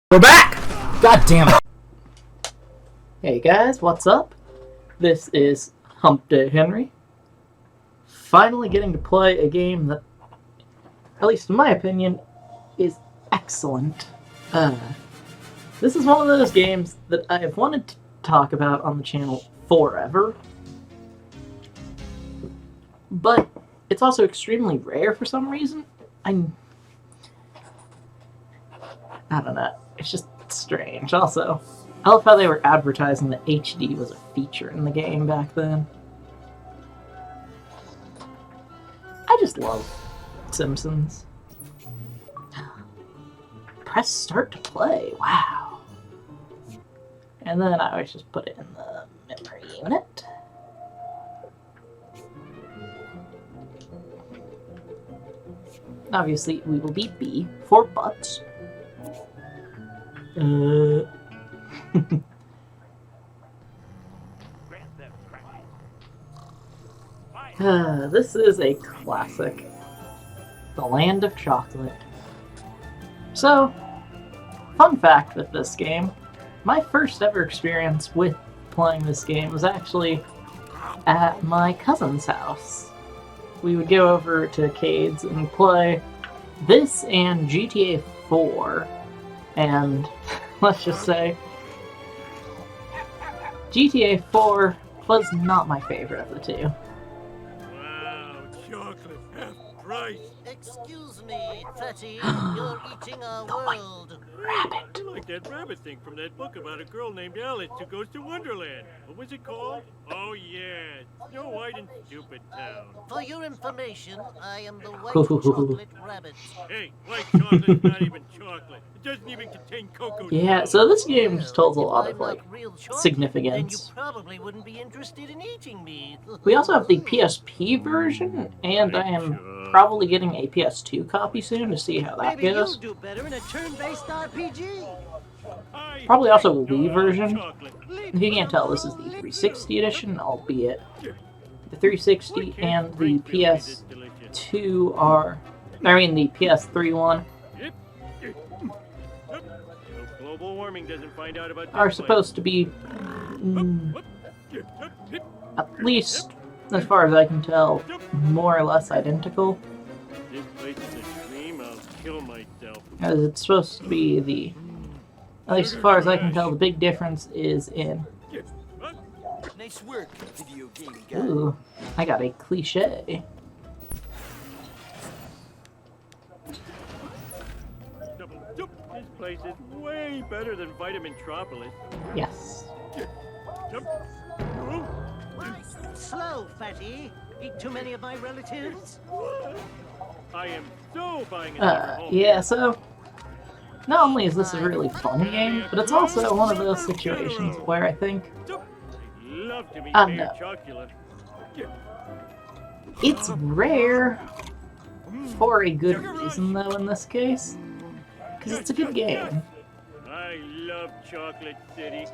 We're back! God damn it. Hey guys, what's up? This is Hump Day Henry. Finally getting to play a game that, at least in my opinion, is excellent. This is one of those games that I have wanted to talk about on the channel forever. But it's also extremely rare for some reason. I don't know. It's just strange. Also, I love how they were advertising that HD was a feature in the game back then. I just love Simpsons. Press start to play. Wow. And then I always just put it in the memory unit. Obviously, we will beat B for butts. This is a classic. The Land of Chocolate. So, fun fact with this game, my first ever experience with playing this game was actually at my cousin's house. We would go over to Cade's and play this and GTA 4. And let's just say, GTA 4 was not my favorite of the two. Wow, chocolate half price. Excuse me, Fatty, you're eating our world. Rabbit. I like that rabbit thing from that book about a girl named Alice who goes to Wonderland. What was it called? Oh yeah, Snow White and Stupid Town. For your information, I am the white chocolate rabbit. Hey, white chocolate's not even chocolate. It doesn't even contain cocoa. Yeah, so this game just holds a If lot I'm of, like, not real chocolate, significance. then you probably wouldn't be interested in eating me. We also have the PSP version, and I am probably getting a PS2 copy soon to see how that Maybe goes. you'll do better in a turn-based RPG. Probably also a Wii version. If you can't tell, this is the 360 edition, albeit the 360 and the PS2 are... the PS3 one Global warming doesn't find out about are supposed to be, at least as far as I can tell, more or less identical. This place is a dream. I'll kill myself. As it's supposed to be the... At least as far as I can tell, the big difference is in... Nice work, video game guy. Ooh, I got a cliche. This place is way better than Vitamin Tropolis. Yes. Slow, Fatty. Eat too many of my relatives? I am so buying another home. Yeah, so... Not only is this a really fun game, but it's also one of those situations where I think... Love to be no. chocolate. It's rare for a good reason, though, in this case. Because it's a good game. I love Chocolate City.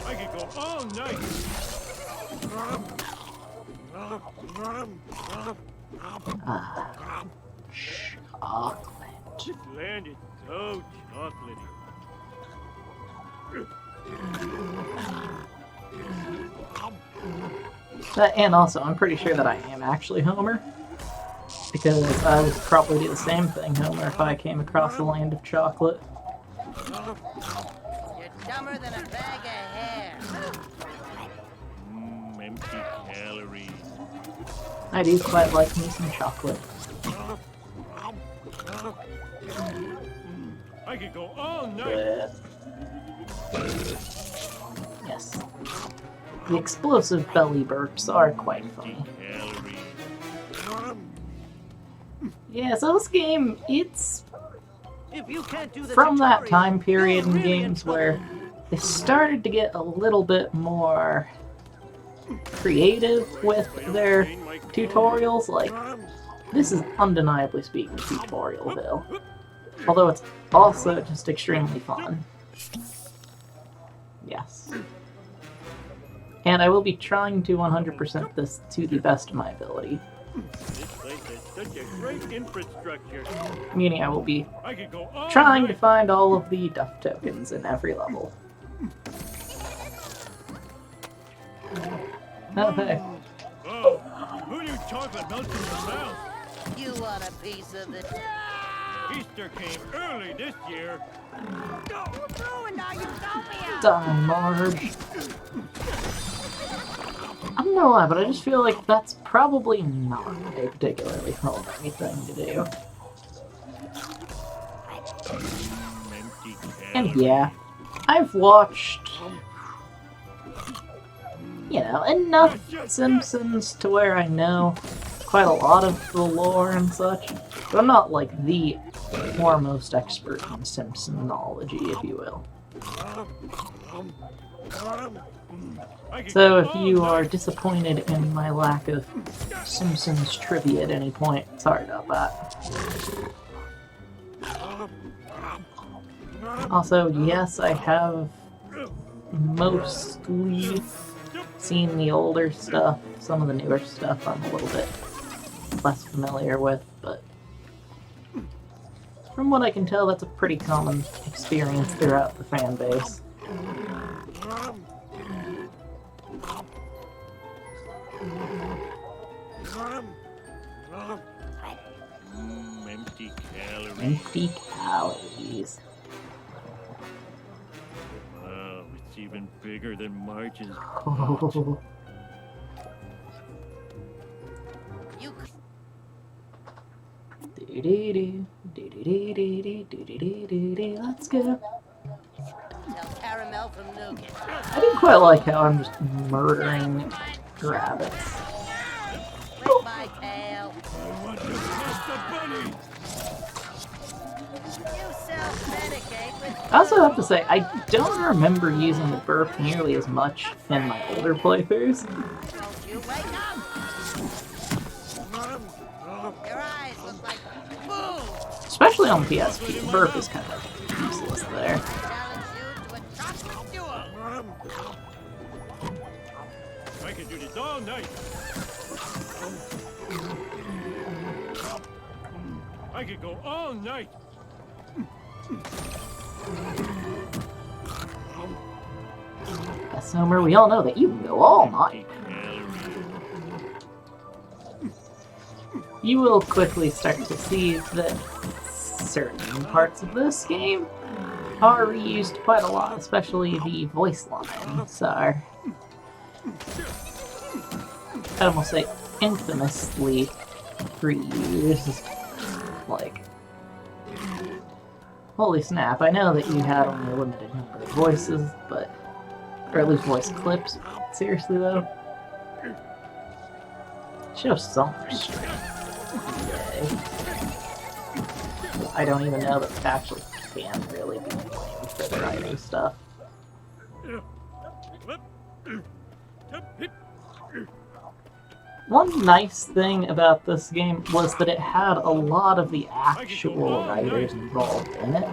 I could go all night. Chocolate. This land is so chocolatey. And also, I'm pretty sure that I am actually Homer. Because I would probably do the same thing, Homer, if I came across the Land of Chocolate. You're dumber than a bag of hair. Empty calories. I do quite like me some chocolate. I could go all night. Yes. The explosive belly burps are quite funny. Yeah, so this game, it's If you can't do the from that tutorial, time period you're in really games trouble. where they started to get a little bit more creative with their tutorials. Like, this is undeniably speaking Tutorialville. Although it's also just extremely fun. Yes. and I will be trying to 100% this to the best of my ability. This place has such a great infrastructure. Meaning I will be I could go all trying to night. find all of the duff tokens in every level. Oh, hey. Oh, who knew chocolate melts in your mouth? You want a piece of the... Easter came early this year. Die, Marge. I don't know why, but I just feel like that's probably not a particularly homely thing to do. Empty And calories. yeah, I've watched, you know, enough Simpsons to where I know quite a lot of the lore and such, but I'm not like the foremost expert in Simpsonology, if you will. I could So go if all you are night. disappointed in my lack of Simpsons trivia at any point, sorry about that. Also, yes, I have mostly seen the older stuff. Some of the newer stuff I'm a little bit less familiar with, but from what I can tell, that's a pretty common experience throughout the fan base. Empty calories. Empty calories. Wow, it's even bigger than Marge's. Oh. You Let's go. tell caramel from nougat. I didn't quite like how I'm just murdering rabbits. Lick my tail. I want to catch the bunny. You self-medicate with... I also have to say, I don't remember using the burp nearly as much in my older playthroughs. Don't you wake up! Your eyes look like food. Especially on the PSP, burp is kind of useless there. Challenge you to a chocolate duel. I can do this all night. I could go all night. Yes, Homer, we all know that you can go all night. You will quickly start to see that certain parts of this game are reused quite a lot, especially the voice lines are, I'd almost say, infamously reused. Like, holy snap, I know that you had only a limited number of voices, but, or at least voice clips. Seriously though, show some restraint. Yay. I don't even know that it actually can really be blamed for the writing stuff. One nice thing about this game was that it had a lot of the actual writers involved in it.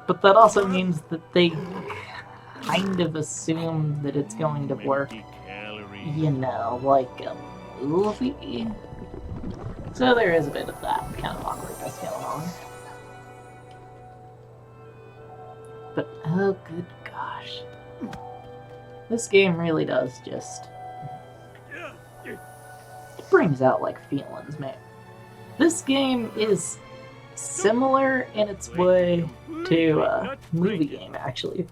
But that also means that they kind of assume that it's going to work, you know, like a movie. So there is a bit of that kind of awkwardness going on. But oh good gosh. This game really does just... it brings out like feelings, man. This game is similar in its way to a movie game, actually,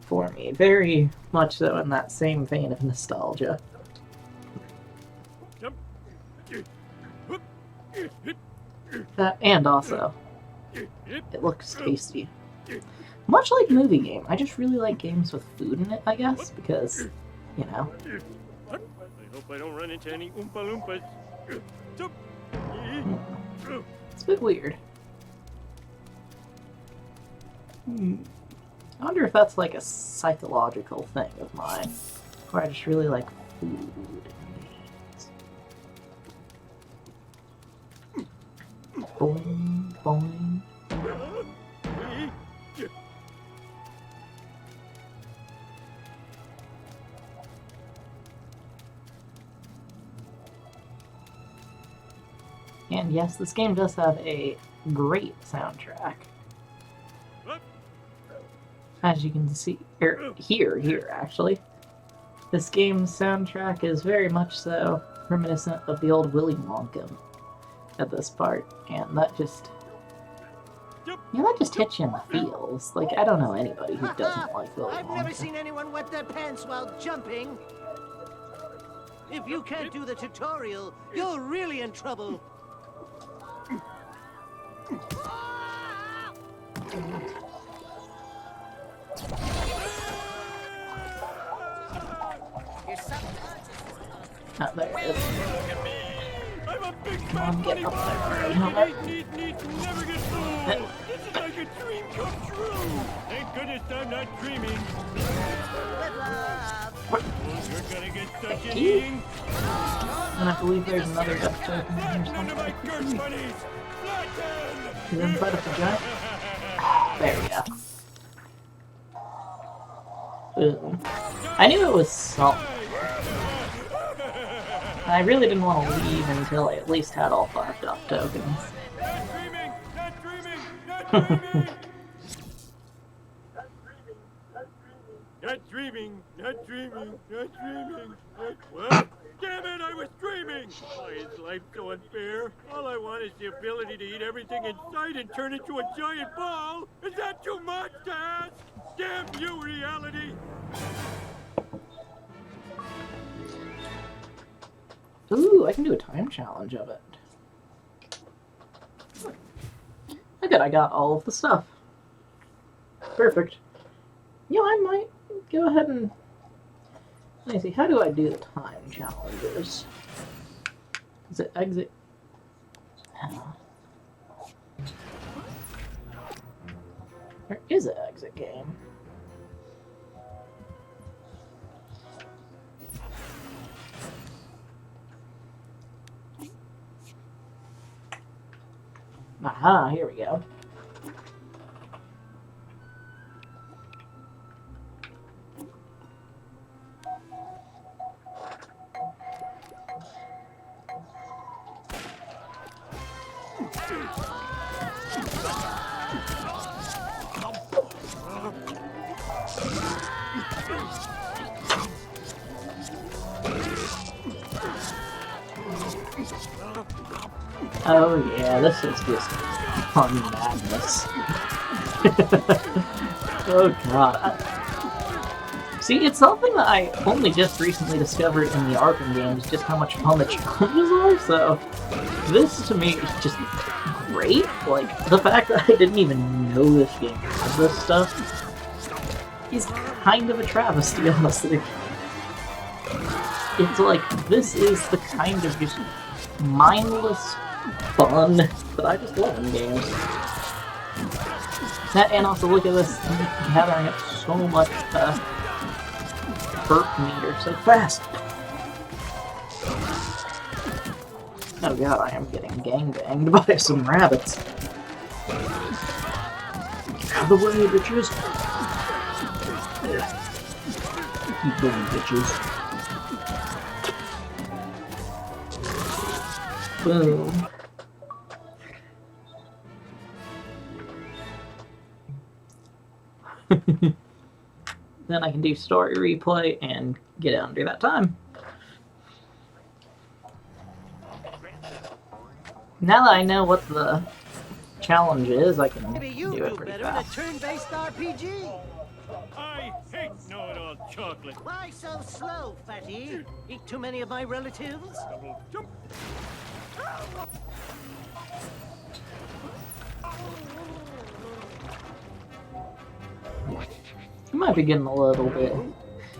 for me. Very much so in that same vein of nostalgia. That, and also, it looks tasty. Much like movie game, I just really like games with food in it, I guess, because, you know. I hope I don't run into any Oompa Loompas. It's a bit weird. I wonder if that's like a psychological thing of mine, where I just really like food and games. Boing, boing. And yes, this game does have a great soundtrack. As you can see, or hear actually. This game's soundtrack is very much so reminiscent of the old Willy Wonka at this part, and that just... Yeah, that just hits you in the feels. Like, I don't know anybody who doesn't like Willy I've Wonka. never seen anyone wet their pants while jumping. If you can't do the tutorial, you're really in trouble. Oh, there it is. I'm a big Come on, fat get bunny up there. monster. You know what? Neat, never get old. This is like a dream come true. Thank goodness I'm not dreaming. You're gonna get stuck in you. eating. And I believe there's another death token in here None of my somewhere. dirt bunnies. Flatten. Is inside of the giant? There we go. Boom. I knew it was something. I really didn't want to leave until I at least had all 5 death tokens. Not dreaming. Not dreaming. Not dreaming. Not dreaming, not dreaming, not dreaming. What? Damn it, I was dreaming! Why is life so unfair? All I want is the ability to eat everything in sight and turn into a giant ball! Is that too much to ask? Damn you, reality! Ooh, I can do a time challenge of it. Look at I got all of the stuff. Perfect. You know, I might go ahead and... Let me see, how do I do the time challenges? Is it exit? There is an exit game. Aha, here we go. Oh yeah, this is just fun madness. Oh god. See, it's something that I only just recently discovered in the Arkham games, just how much fun the challenges are, so this to me is just great. Like, the fact that I didn't even know this game had this stuff is kind of a travesty, honestly. It's like, this is the kind of just mindless fun that I just love in games. And also look at this, gathering up so much burp meter so fast. Oh god, I am getting gangbanged by some rabbits. Get out of the way, bitches! Keep going, bitches. Boom. Then I can do story replay and get it under that time. Now that I know what the challenge is, I can Maybe you do it do pretty better in a fast. turn-based RPG. I hate know-it-all chocolate. Why so slow, fatty? Eat too many of my relatives? Double jump. You might be getting a little bit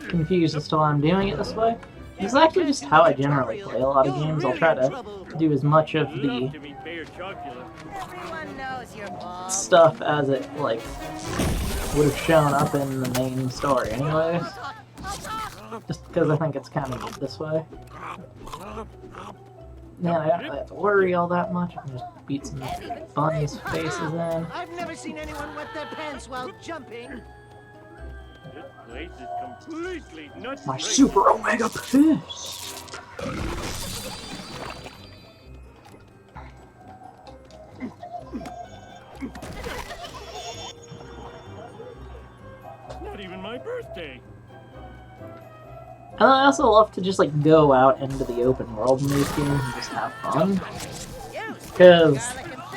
confused as to why I'm doing it this way. It's actually just how I generally play a lot of games. I'll try to do as much of Love the to meet Mayor Chocula. Everyone knows you're bald. stuff as it, like, would have shown up in the main story anyways. Just because I think it's kind of this way. Yeah, I don't really have to worry all that much. I can just beat some bunnies' faces in. I've never seen anyone wet their pants while jumping. This place is completely nuts. My super omega fist! stay. And I also love to just like go out into the open world in these games and just have fun. Because,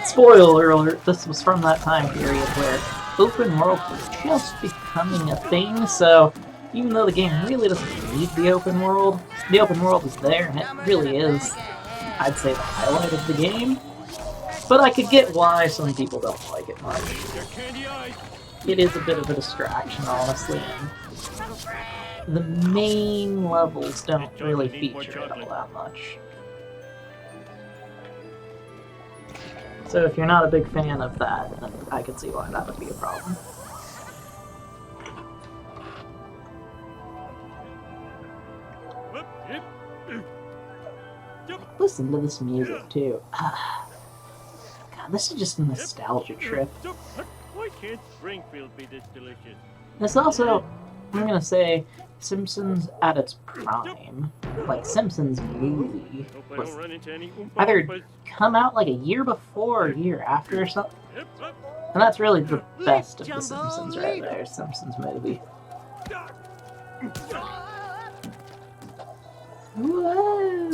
spoiler alert, this was from that time period where open world was just becoming a thing, so even though the game really doesn't need the open world is there, and it really is, I'd say, the highlight of the game. But I could get why some people don't like it much. It is a bit of a distraction, honestly, and the main levels don't really feature it all that much. So if you're not a big fan of that, then I could see why that would be a problem. Listen to this music too. God, this is just a nostalgia trip. Why can't Springfield be this delicious? It's also, I'm gonna say, Simpsons at its prime. Like, Simpsons movie was either come out like a year before or a year after or something. And that's really the best of the Simpsons right there, Simpsons movie. Whoa!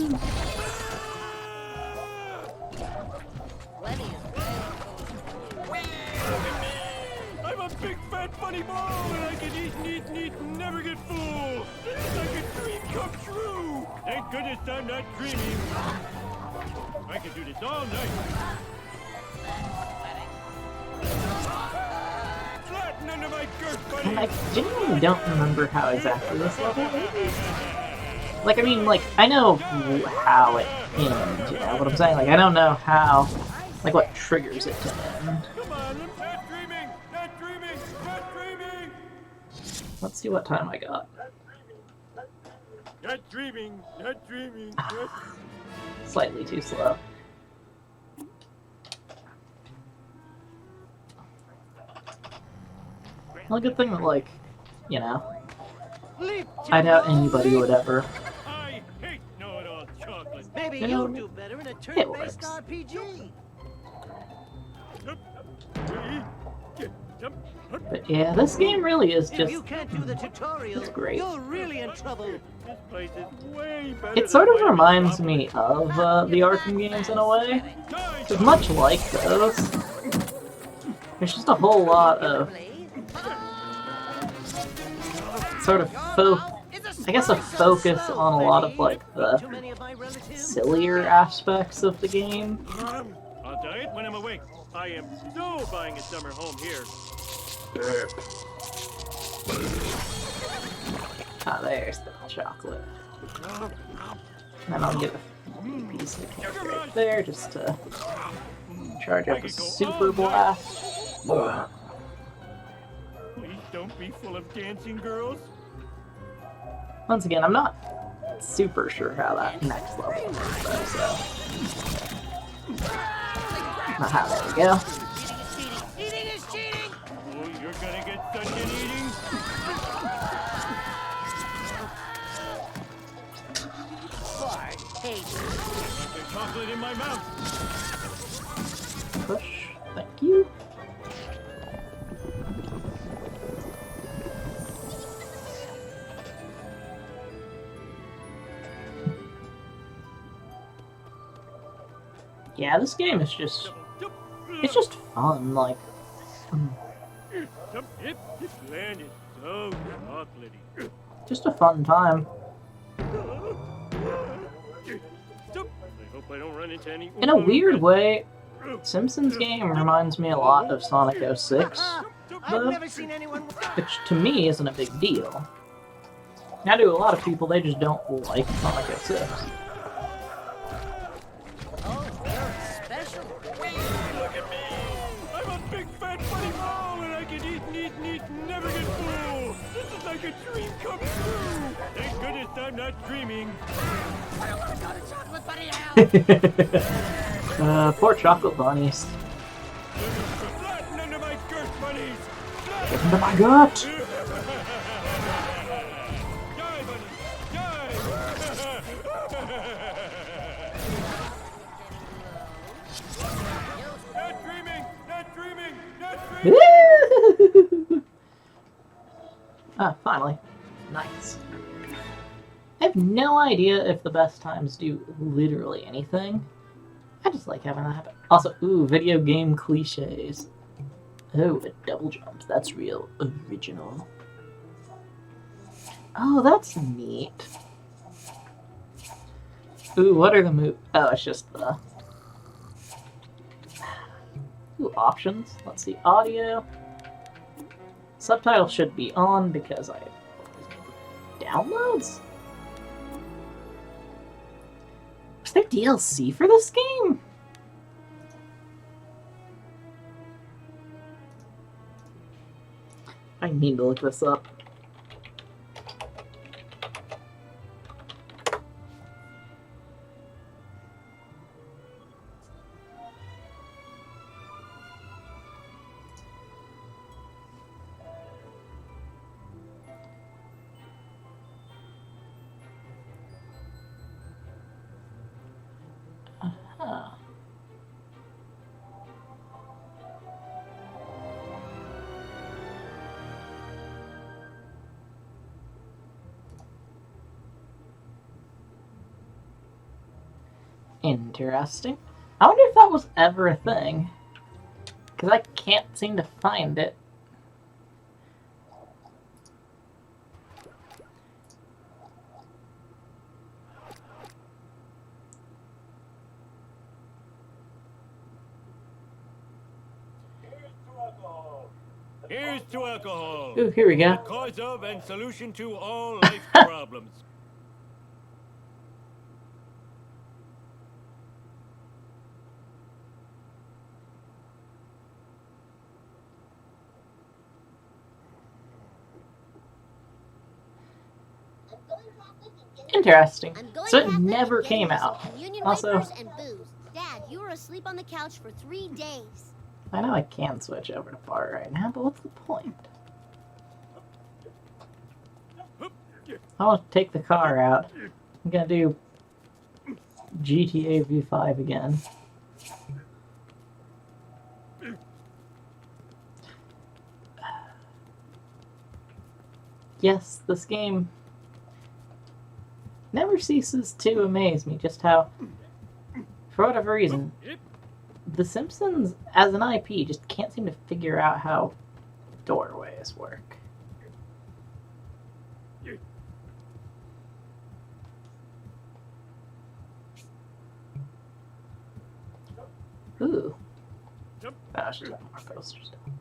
I'm a big fat funny ball and I can eat and eat and eat and never get full. This is like a dream come true. Thank goodness I'm not dreaming. I could do this all night. Flatten under my girth, buddy. I genuinely don't remember how exactly this level is. Like, I mean, like, I know how it ends, you know what I'm saying? Like, I don't know how, like, what triggers it to end. Come on, not dreaming, not dreaming, not dreaming. Let's see what time I got. Not dreaming, not dreaming, not... Slightly too slow. Well, good thing that, like, you know, I doubt anybody would ever. I hate know-it-all chocolate. Maybe You you'll know, do better in a it turn-based works. RPG. But yeah, this game really is If just. you can't do the tutorial, It's great. you're really in trouble. This place is way better It sort of than my reminds Monopoly. me of the Arkham games in a way. Because much like those, there's just a whole lot of sort of I guess a focus on a lot of like the Too many of my relatives? sillier aspects of the game. I'll diet when I'm awake. I am so buying a summer home here. Ah, there's the chocolate. And I'll get a piece of cake right there just to charge up a super blast. Please don't be full of dancing girls. Once again, I'm not super sure how that next level works though, so. Aha, there we go. Eating is cheating! Oh, you're gonna get such an eating. Hey, There's chocolate in my mouth. Push. Thank you. Yeah, this game is just, it's just fun, like, This land is so chocolatey. just a fun time. I hope I don't run into any. In a weird way, Simpsons game reminds me a lot of Sonic 06, I've though, never seen anyone. which to me isn't a big deal. Now to a lot of people, they just don't like Sonic 06. oh, you're special. Look at me! I'm a big fat funny ball and I can eat and eat and eat and never get full! This is like a dream come true! Thank goodness I'm not dreaming. I don't want to go to chocolate bunny house. Poor chocolate bunnies. Flatten under my girth, bunnies! Get into my gut! Die, bunnies! Die! Not dreaming! Not dreaming! Not dreaming! Ah, finally. Nice. I have no idea if the best times do literally anything. I just like having that happen. Also, ooh, video game cliches. Oh, a double jump. That's real original. Oh, that's neat. Ooh, what are the moves? Oh, it's just the... Ooh, options. Let's see, audio. Subtitles should be on because I downloads? Was there DLC for this game? I need to look this up. Huh. Interesting. I wonder if that was ever a thing. Because I can't seem to find it. Here's to alcohol. Ooh, here we go. The cause of and solution to all life's problems. Interesting. I'm going So it Catholic never and getting came me some out. communion Also, wafers and booze. Dad, you were asleep on the couch for 3 days. I know I can switch over to bar right now, but what's the point? I want to take the car out. I'm gonna do GTA V5 again. Yes, this game never ceases to amaze me just how, for whatever reason, The Simpsons as an IP just can't seem to figure out how doorways work. Ooh. I should have more posters down.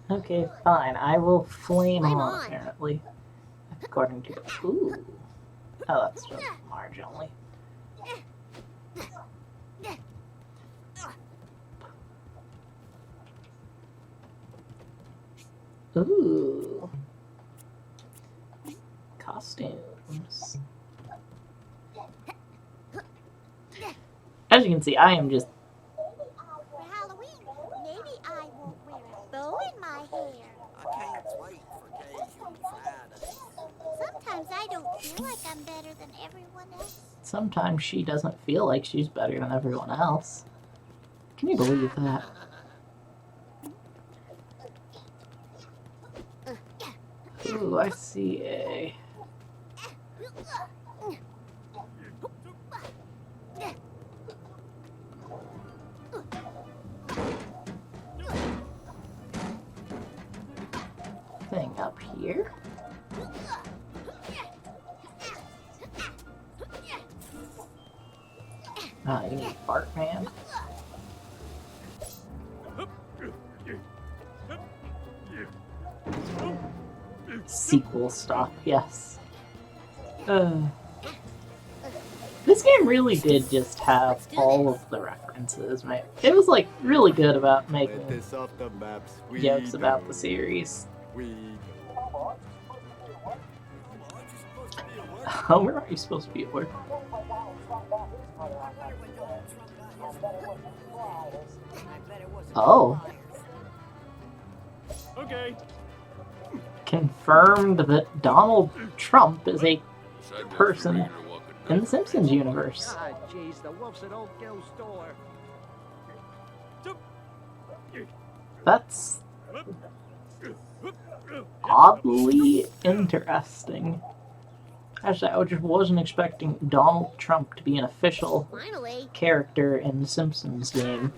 Okay, fine. I will flame on, apparently. According to... Ooh. Oh, that's just marginally. Ooh. Costumes. As you can see, I am just... For Halloween, maybe I won't wear a bow in my hair. I can't wait for Cajun Friday. Sometimes I don't feel like I'm better than everyone else. Sometimes she doesn't feel like she's better than everyone else. Can you believe that? Ooh, I see a... thing up here. Ah, you need fart man. Sequel stuff, yes. This game really did just have all of the references, man. It was like really good about making jokes about the series. Homer, are you supposed to be at work? Oh. Okay. Confirmed that Donald Trump is a person in the Simpsons universe. Ah, jeez, the wolf's at old Gil's door. That's oddly interesting. Actually, I just wasn't expecting Donald Trump to be an official Finally. character in the Simpsons game.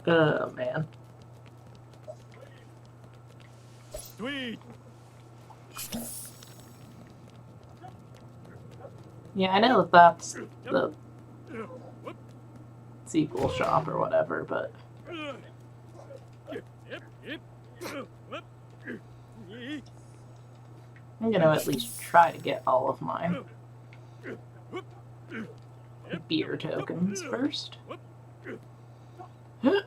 Oh, man. Sweet. Yeah, I know that that's the sequel shop or whatever, but I'm gonna at least try to get all of my beer tokens first. Or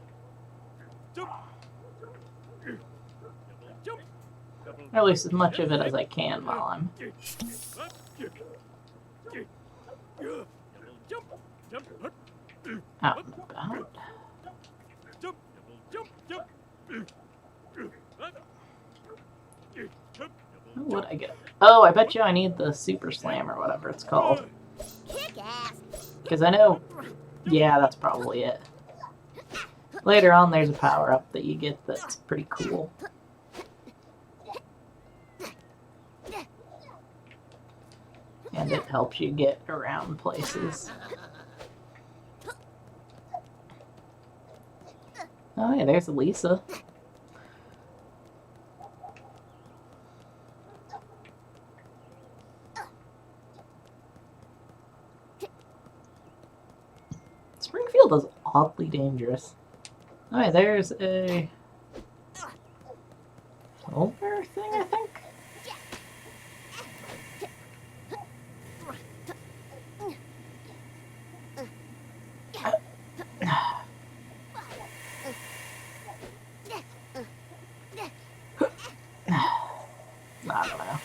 at least as much of it as I can while I'm out and about. What would I get? Oh, I bet you I need the Super Slam or whatever it's called. Kick ass. Because I know... Yeah, that's probably it. Later on, there's a power-up that you get that's pretty cool. And it helps you get around places. Oh yeah, there's Lisa. Springfield is oddly dangerous. Oh yeah, there's a silver thing, I think? I don't know.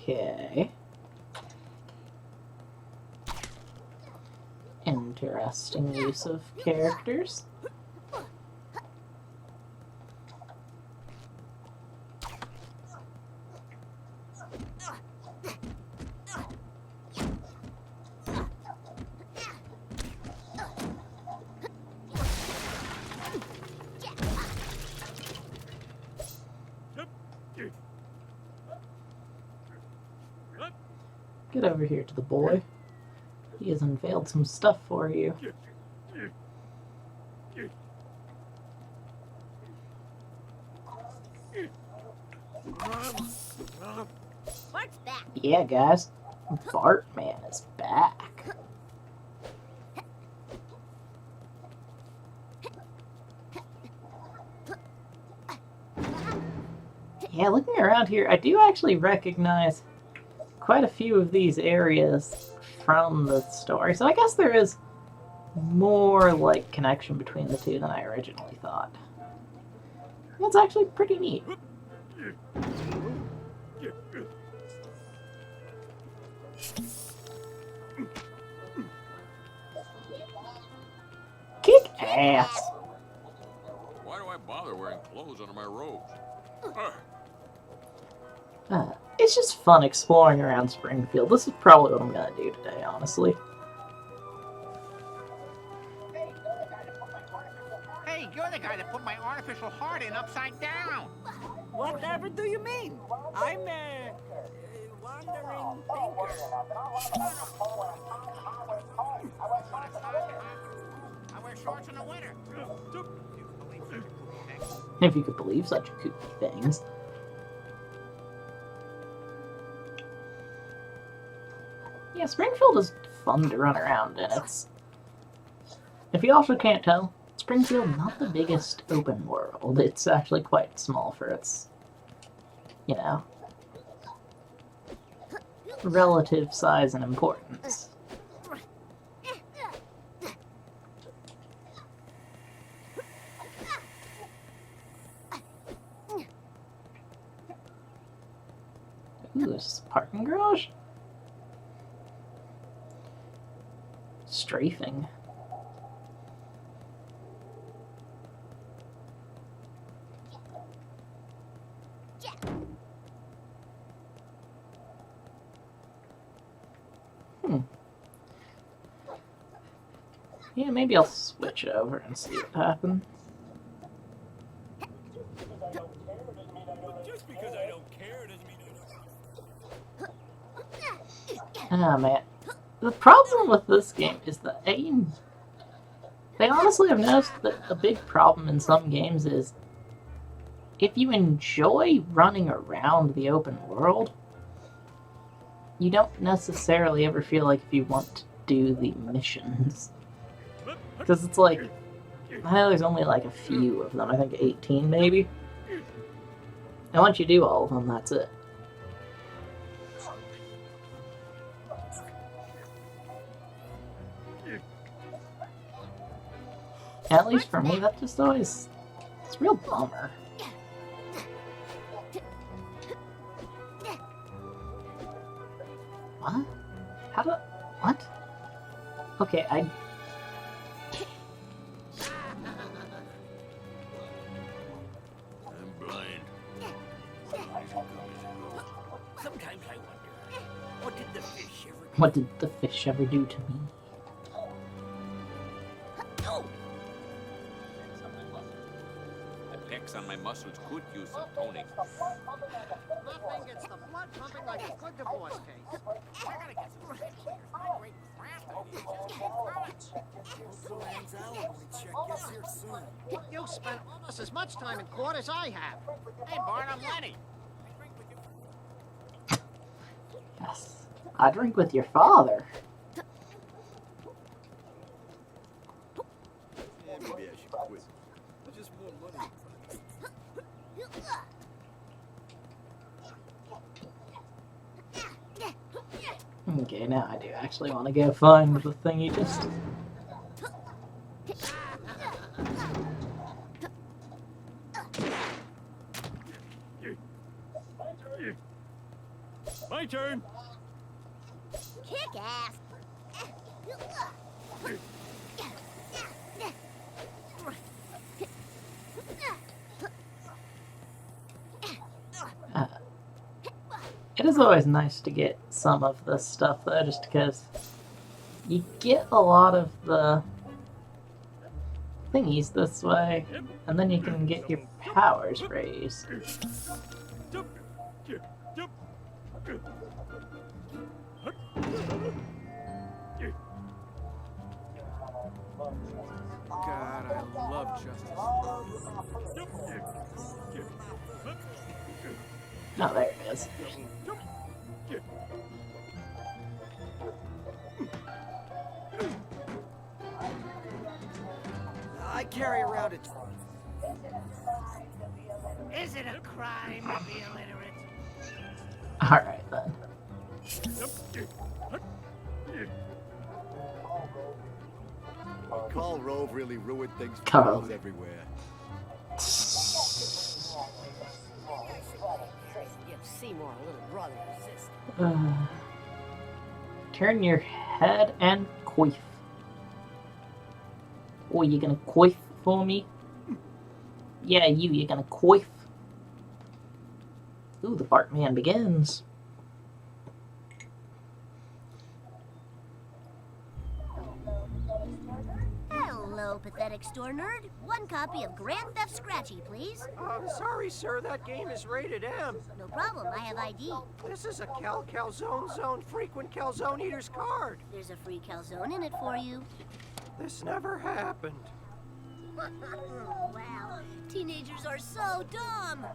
Okay. Interesting use of characters. Get over here to the boy. He has unveiled some stuff for you. Bart's back. Yeah, guys. Bartman is back. Yeah, looking around here, I do actually recognize quite a few of these areas from the story, so I guess there is more, like, connection between the two than I originally thought. That's actually pretty neat. Kick ass! Why do I bother wearing clothes under my robes? It's just fun exploring around Springfield. This is probably what I'm gonna do today, honestly. Hey, you're the guy that put my artificial heart in upside down. Whatever do you mean? I'm a wandering thinker. I wear shorts in the winter. If you could believe such kooky things. Yeah, Springfield is fun to run around in. If you also can't tell, Springfield not the biggest open world. It's actually quite small for its, you know, relative size and importance. Ooh, this is a parking garage? Strafing. Yeah, maybe I'll switch over and see what happens. Just because I don't care doesn't mean Ah, man. The problem with this game is the aim. They honestly have noticed that a big problem in some games is if you enjoy running around the open world, you don't necessarily ever feel like if you want to do the missions. Because it's like, I know there's only like a few of them, I think 18 maybe. And once you do all of them, that's it. At least for me, that just always, it's a real bummer. What? How do, what? Okay, I'm blind. Sometimes I wonder, what did the fish ever do? What did the fish ever do to me? The pecs on my muscles could use some toning. Nothing gets the blood pumping like a good divorce case. I gotta get some fish here. My great craft idea just came through it. Also hands out when we check gets here soon. You spent almost as much time in court as I have. Hey, Bart, I'm Lenny. Yes. I drink with your father. Yeah, maybe I should quit. There's just more money. Okay, now I do actually want to go find the thing you just... My turn. Kick ass. It is always nice to get some of this stuff though, just because you get a lot of the thingies this way, and then you can get your powers raised. God, I love justice. Oh, there it is. I carry around it. Is it a crime to be illiterate? Alright then. Karl Rove really ruined things for Karl. girls everywhere. Give Seymour a little brother or sister. Turn your head and queef. Oh, you gonna queef for me? Yeah, you gonna queef? Ooh, the Bartman begins. Hello, pathetic store nerd. One copy of Grand Theft Scratchy, please. Sorry, sir, that game is rated M. No problem, I have ID. This is a Calzone Zone frequent calzone eater's card. There's a free calzone in it for you. This never happened. Wow, teenagers are so dumb.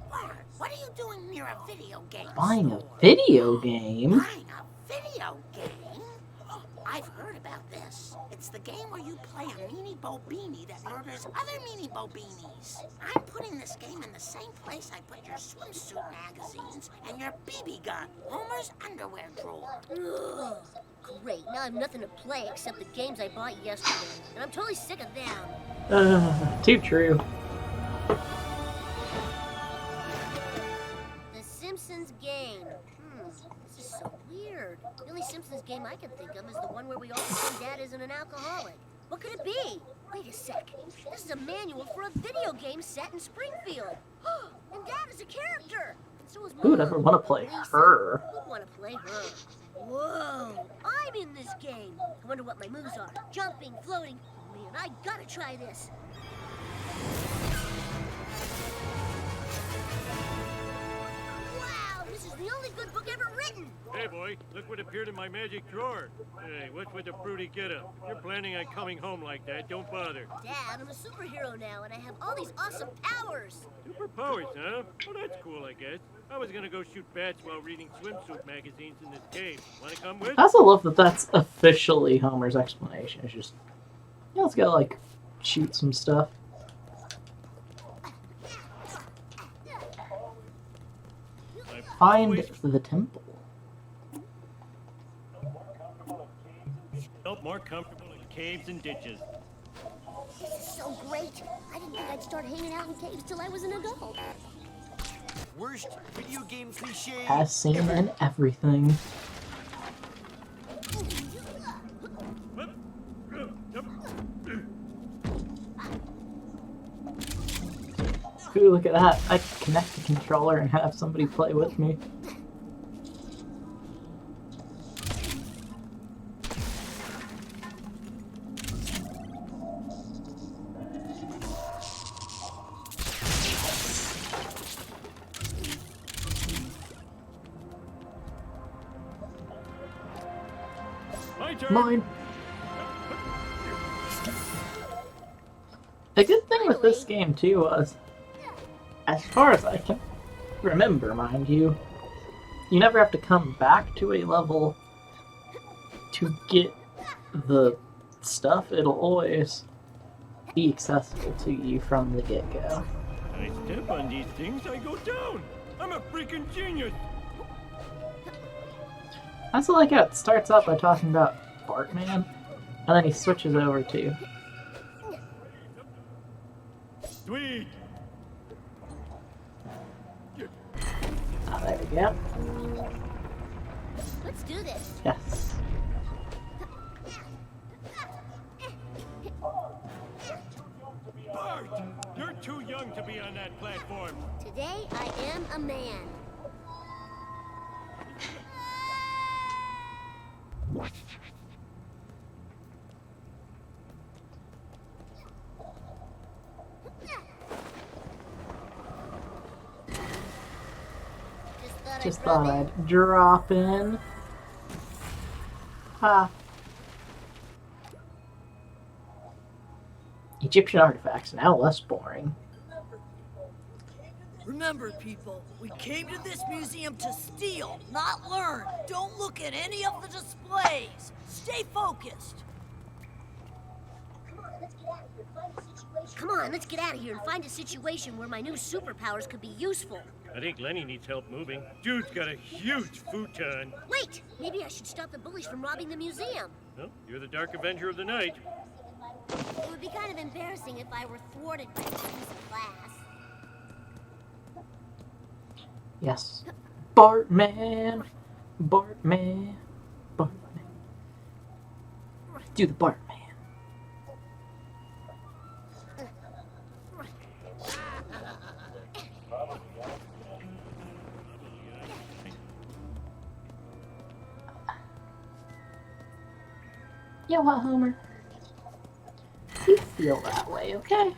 Bart, what are you doing near a video game Buying a store? video game? Buying a video game? Oh, I've heard about this. It's the game where you play a meanie Bobini that murders other meanie Bobinis. I'm putting this game in the same place I put your swimsuit magazines and your BB gun, Homer's underwear drawer. Ugh, great, now I have nothing to play except the games I bought yesterday, and I'm totally sick of them. Too true. The Simpsons game. This is so weird. The only Simpsons game I can think of is the one where we all pretend Dad isn't an alcoholic. What could it be? Wait a sec. This is a manual for a video game set in Springfield. And Dad is a character. and so is Who would Mom. ever want to play Lisa. her? Who'd want to play her? Whoa! I'm in this game. I wonder what my moves are. Jumping, floating. Oh man, I gotta try this. Wow, this is the only good book ever written. Hey, boy, look what appeared in my magic drawer. Hey, what's with the fruity getup? If you're planning on coming home like that, don't bother. Dad, I'm a superhero now, and I have all these awesome powers. Superpowers, huh? Well, that's cool, I guess. I was gonna go shoot bats while reading swimsuit magazines in this cave. Wanna come with? I also love that that's officially Homer's explanation. It's just, yeah, let's go, like, shoot some stuff. Find the temple. Felt more comfortable in caves and ditches. This is so great. I didn't think I'd start hanging out in caves till I was an adult. Worst video game cliche. Has seen in everything. Ooh, look at that. I can connect the controller and have somebody play with me. My turn. Mine. The good thing with this game too was, as far as I can remember, mind you, you never have to come back to a level to get the stuff. It'll always be accessible to you from the get-go. I step on these things, I go down. I'm a freaking genius. I also like how it starts out by talking about Bartman, and then he switches over to Sweet. oh, there we go. Let's do this. Yes. Bart, you're too young to be on that platform. Today I am a man. Just thought I'd drop in. Ha. Egyptian artifacts, now less boring. Remember, people, we came to this museum to steal, not learn. Don't look at any of the displays. Stay focused. Come on, let's get out of here and find a situation where my new superpowers could be useful. I think Lenny needs help moving. Dude's got a huge futon. Wait! Maybe I should stop the bullies from robbing the museum. Well, you're the Dark Avenger of the Night. It would be kind of embarrassing if I were thwarted by this piece of glass. Yes. Bartman! Bartman! Bartman. Do the Bartman. You know what, Homer? You feel that way, okay?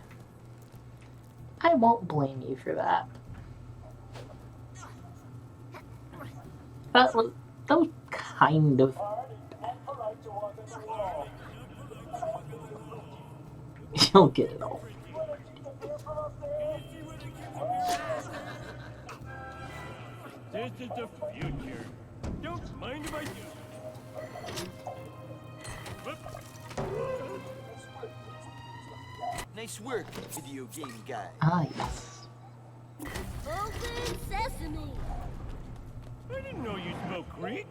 I won't blame you for that. That was kind of... You'll get it all. This is the future. Don't mind if I do. Nice work, video game guy. Ah, yes. Open sesame! I didn't know you spoke Greek.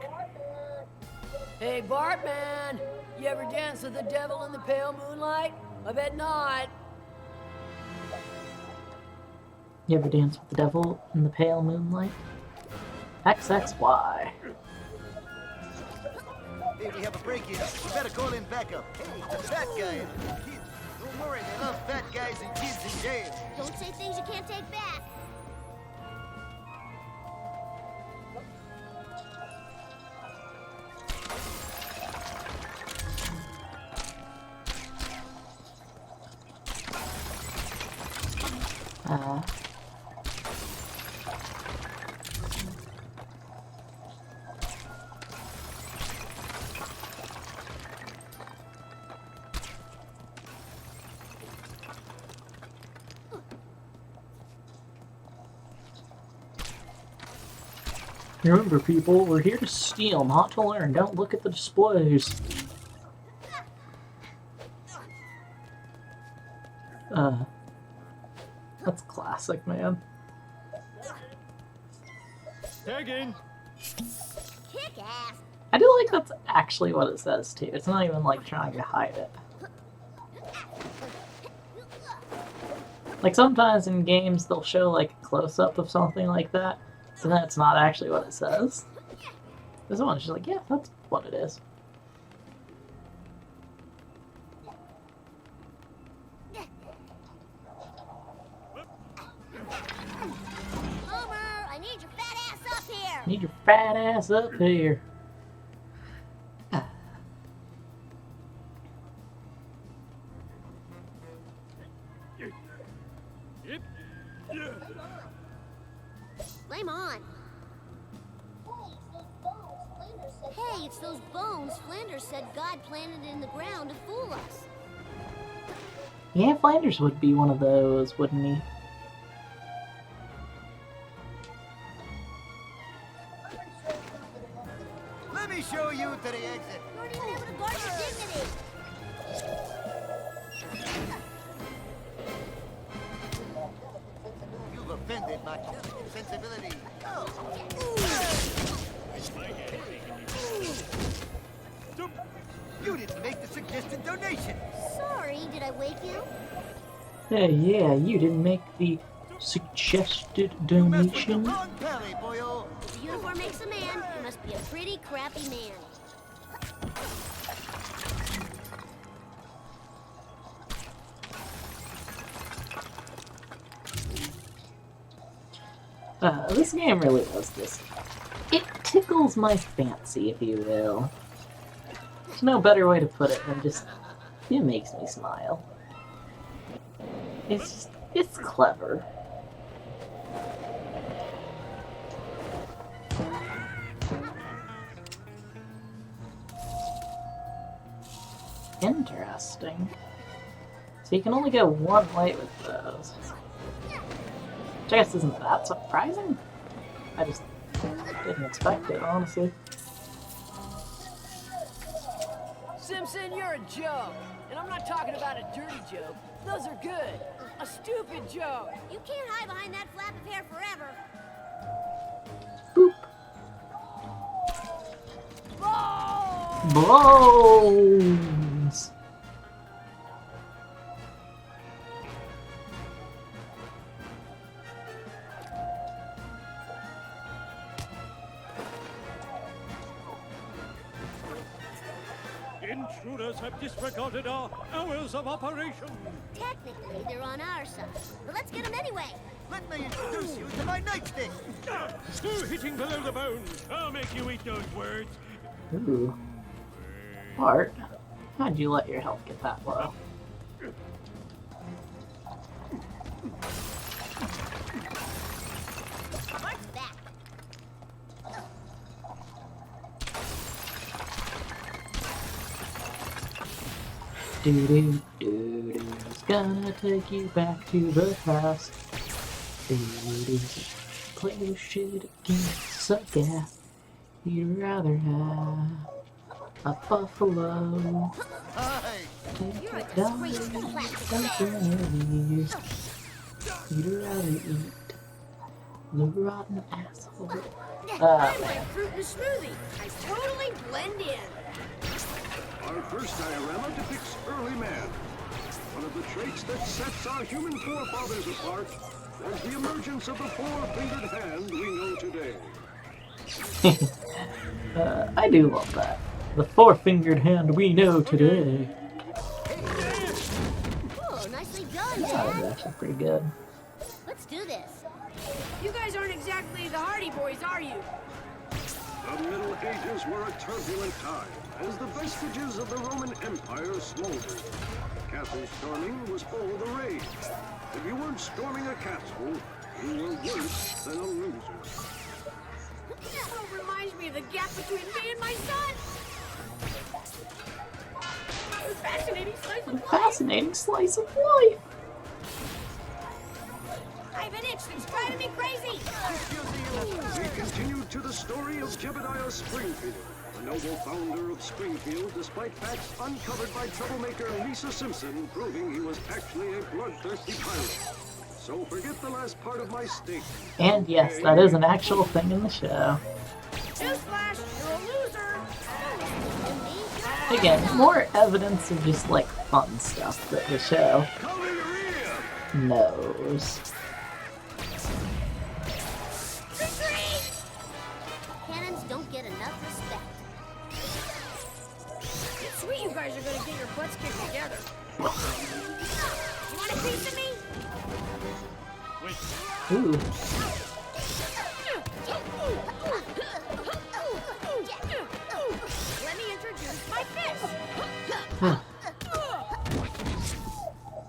Hey, Bartman, you ever dance with the devil in the pale moonlight? I bet not. You ever dance with the devil in the pale moonlight? XXY. Hey, we have a break-in. You better call in backup. Hey, the fat guy and the kids. Don't worry, they love fat guys and kids in jail. Don't say things you can't take back. Remember, people, we're here to steal, not to learn. Don't look at the displays. That's classic, man. Tag in. Kick ass. I do like that's actually what it says, too. It's not even, like, trying to hide it. Like, sometimes in games, they'll show, like, a close-up of something like that, so then it's not actually what it says. This one's just like, yeah, that's what it is. Homer, I need your fat ass up here. Need your fat ass up here. Flame on. Hey, it's those bones Flanders said God planted in the ground to fool us. Yeah, Flanders would be one of those, wouldn't he? Let me show you to the exit. You aren't even able to guard your dignity. You've offended my sensibility. You didn't make the suggested donation. Sorry, did I wake you? Hey, yeah, you didn't make the suggested You messed with the donation. wrong pally, boyo. If a uniform makes a man, he must be a pretty crappy man. This game really does this. It tickles my fancy, if you will. There's no better way to put it than just, it makes me smile. It's just, it's clever. Interesting. So you can only go one way with those. Which I guess isn't that surprising. I just didn't expect it, honestly. Simpson, you're a joke. And I'm not talking about a dirty joke. Those are good. A stupid joke. You can't hide behind that flap of hair forever. Boop. Bones! Intruders have disregarded our hours of operation. Technically, they're on our side. But let's get them anyway. Let me introduce you to my nightstick. Hitting below the bone. I'll make you eat those words. Ooh. Bart, how'd you let your health get that low? Bart's back. Doo-doo-doo-doo's gonna take you back to the past. Doo-doo-doo. Play this shit again, suck ass. You'd rather have a buffalo. Hi. You're a Take it down disgrace to plastic something man. You'd rather eat the rotten asshole. I'm man. like fruit in a smoothie. I totally blend in. Our first diorama depicts early man. One of the traits that sets our human forefathers apart was the emergence of the four-fingered hand we know today. I do love that. The four-fingered hand we know today. Oh, nicely done, That was Dad. actually pretty good. Let's do this. You guys aren't exactly the Hardy Boys, are you? The Middle Ages were a turbulent time as the vestiges of the Roman Empire smoldered. Castle storming was all the rage. If you weren't storming a castle, you were worse than a loser. That reminds me of the gap between me and my son. A fascinating slice of life. Fascinating slice of life. I have an itch that's driving me crazy. We continue to the story of Jebediah Springfield, the noble founder of Springfield, despite facts uncovered by troublemaker Lisa Simpson proving he was actually a bloodthirsty pirate. So forget the last part of my statement. And yes, that is an actual thing in the show. Newsflash, you're a loser. Again, more evidence of just like fun stuff that the show knows. Cannons don't get enough respect. It's sweet you guys are gonna get your butts kicked together. You want a piece of me? Ooh. Let me introduce my fist.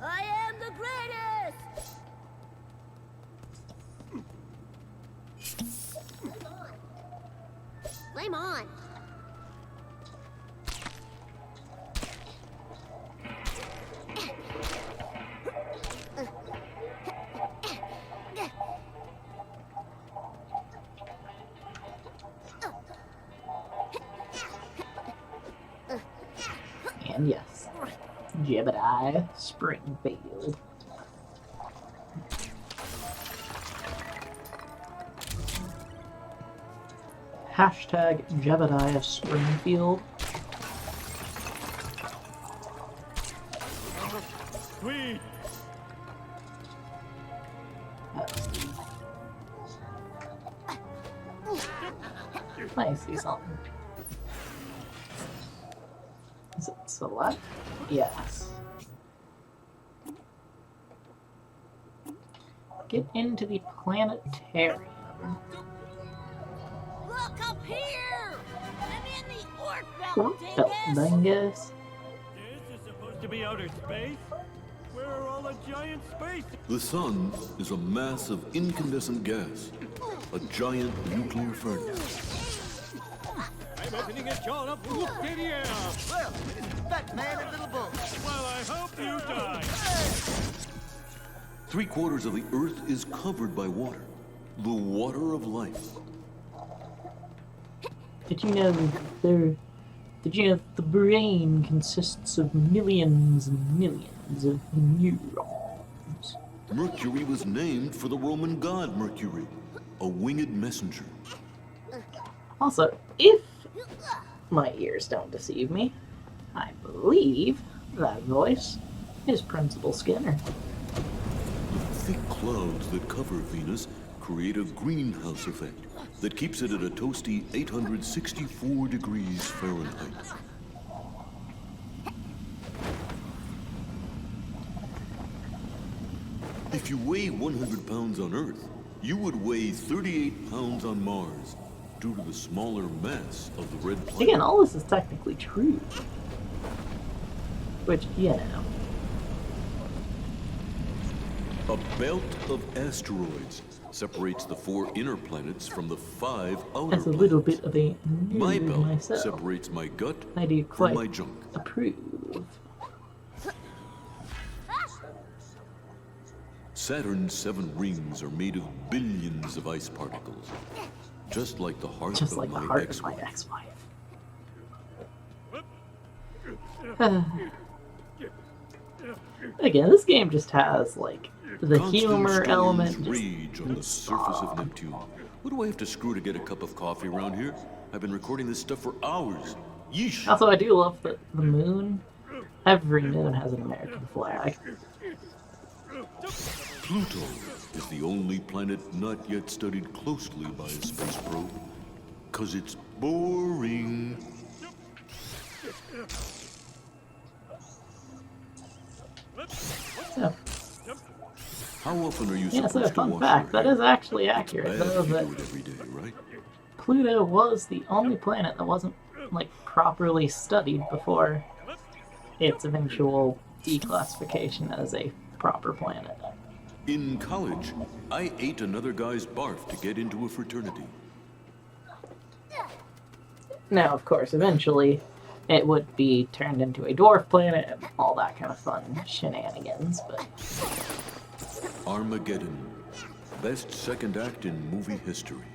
I am the greatest! Flame on! And yes, Jebediah Springfield. Hashtag Jebediah Springfield. Sweet. I see something. Is it select? Yes. Get into the planetarium. Look up here! I'm in the Orc What Belt, the dingus! dingus? This is supposed to be outer space? Where are all the giant space? The sun is a mass of incandescent gas, a giant nuclear furnace. I'm opening a jar of whoop in the air. Well, it is Fat Man and Little Bull. Well, I hope you die. 3/4 of the Earth is covered by water, the water of life. Did you know the brain consists of millions and millions of neurons? Mercury was named for the Roman god Mercury, a winged messenger. Also, if my ears don't deceive me, I believe that voice is Principal Skinner. The thick clouds that cover Venus create a greenhouse effect that keeps it at a toasty 864 degrees Fahrenheit. If you weigh 100 pounds on Earth, you would weigh 38 pounds on Mars due to the smaller mass of the red planet. Again, all this is technically true. Which, you know. A belt of asteroids separates the 4 inner planets from the 5 outer As a little planets. bit of a My nerd belt myself, separates my gut I do from quite my junk. approve. Saturn's 7 rings are made of billions of ice particles, just like the heart Just of like the my heart of ex-wife. my ex-wife. Again, this game just has, like, the Constant humor storms element. rage on the surface of Neptune. What do I have to screw to get a cup of coffee around here? I've been recording this stuff for hours. Yeesh. Also, I do love that the moon, every moon has an American flag. Pluto is the only planet not yet studied closely by a space probe. 'Cause it's boring. So, How often are you yeah, supposed so to fun wash fact, your that hair? is actually It's accurate, bad though, if you that do it every day, right? Pluto was the only planet that wasn't, like, properly studied before its eventual declassification as a proper planet. In college, I ate another guy's barf to get into a fraternity. Now, of course, eventually it would be turned into a dwarf planet and all that kind of fun shenanigans, but... Armageddon. Best second act in movie history.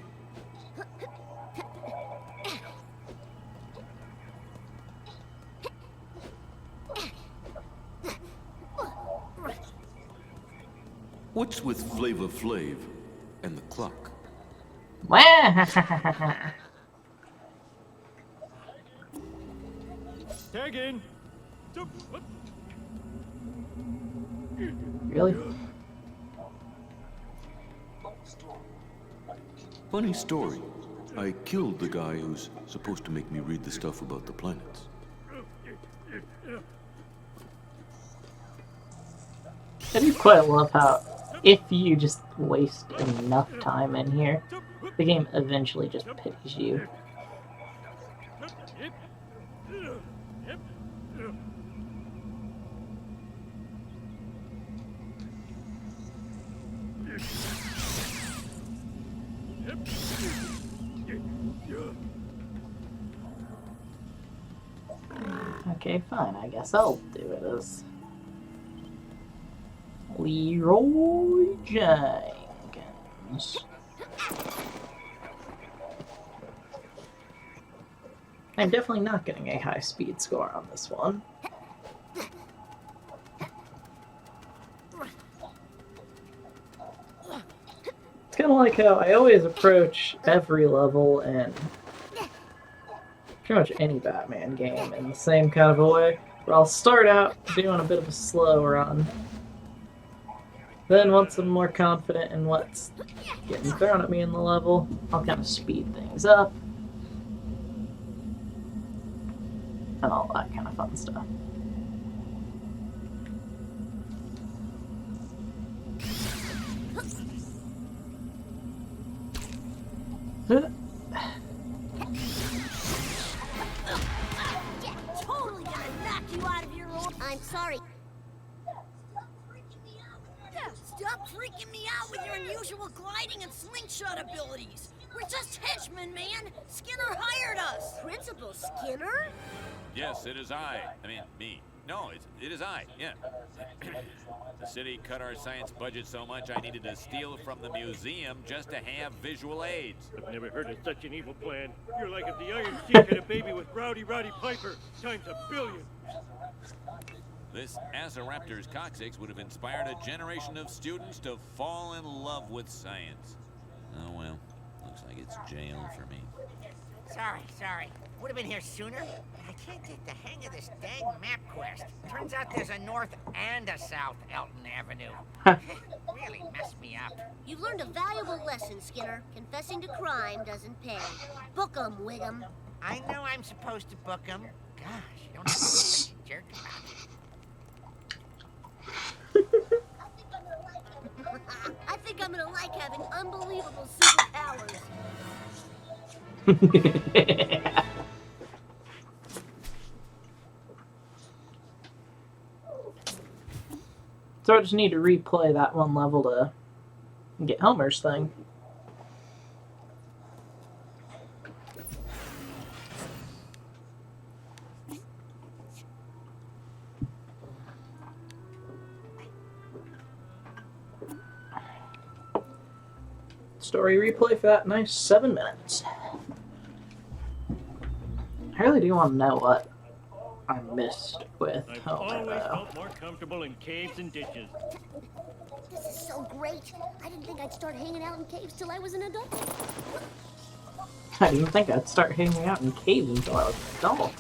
What's with Flava Flav and the clock? Tag in. Really? Funny story. I killed the guy who's supposed to make me read the stuff about the planets. I do quite love how, if you just waste enough time in here, the game eventually just pities you. Okay, fine. I guess I'll do it as Leroy Jenkins. I'm definitely not getting a high speed score on this one. It's kind of like how I always approach every level and pretty much any Batman game in the same kind of a way, where I'll start out doing a bit of a slow run. Then once I'm more confident in what's getting thrown at me in the level, I'll kind of speed things up. And all that kind of fun stuff. Totally gonna knock you out of your own. I'm sorry. Stop freaking me out with your unusual gliding and slingshot abilities. We're just henchmen, man. Skinner hired us. Principal Skinner? Yes, it is I. I mean, me. No, it is I, yeah. The city cut our science budget so much I needed to steal from the museum just to have visual aids. I've never heard of such an evil plan. You're like if the Iron Sheik had a baby with Rowdy Roddy Piper times 1,000,000,000. This Azoraptor's coccyx would have inspired a generation of students to fall in love with science. Oh well, looks like it's jail for me. Sorry. Would have been here sooner. I can't get the hang of this dang map quest. Turns out there's a north and a south Elton Avenue. Really messed me up. You've learned a valuable lesson, Skinner. Confessing to crime doesn't pay. Book 'em, Wiggum. I know I'm supposed to book him. Gosh, you don't have to be such a jerk about it. I think I'm gonna like having unbelievable superpowers. So I just need to replay that one level to get Homer's thing. Story replay for that nice 7 minutes. I really do want to know what I missed with I've Homer, always though. felt more comfortable in caves and ditches. This is so great. I didn't think I'd start hanging out in caves till I was an adult. I didn't think I'd start hanging out in caves until I was an adult.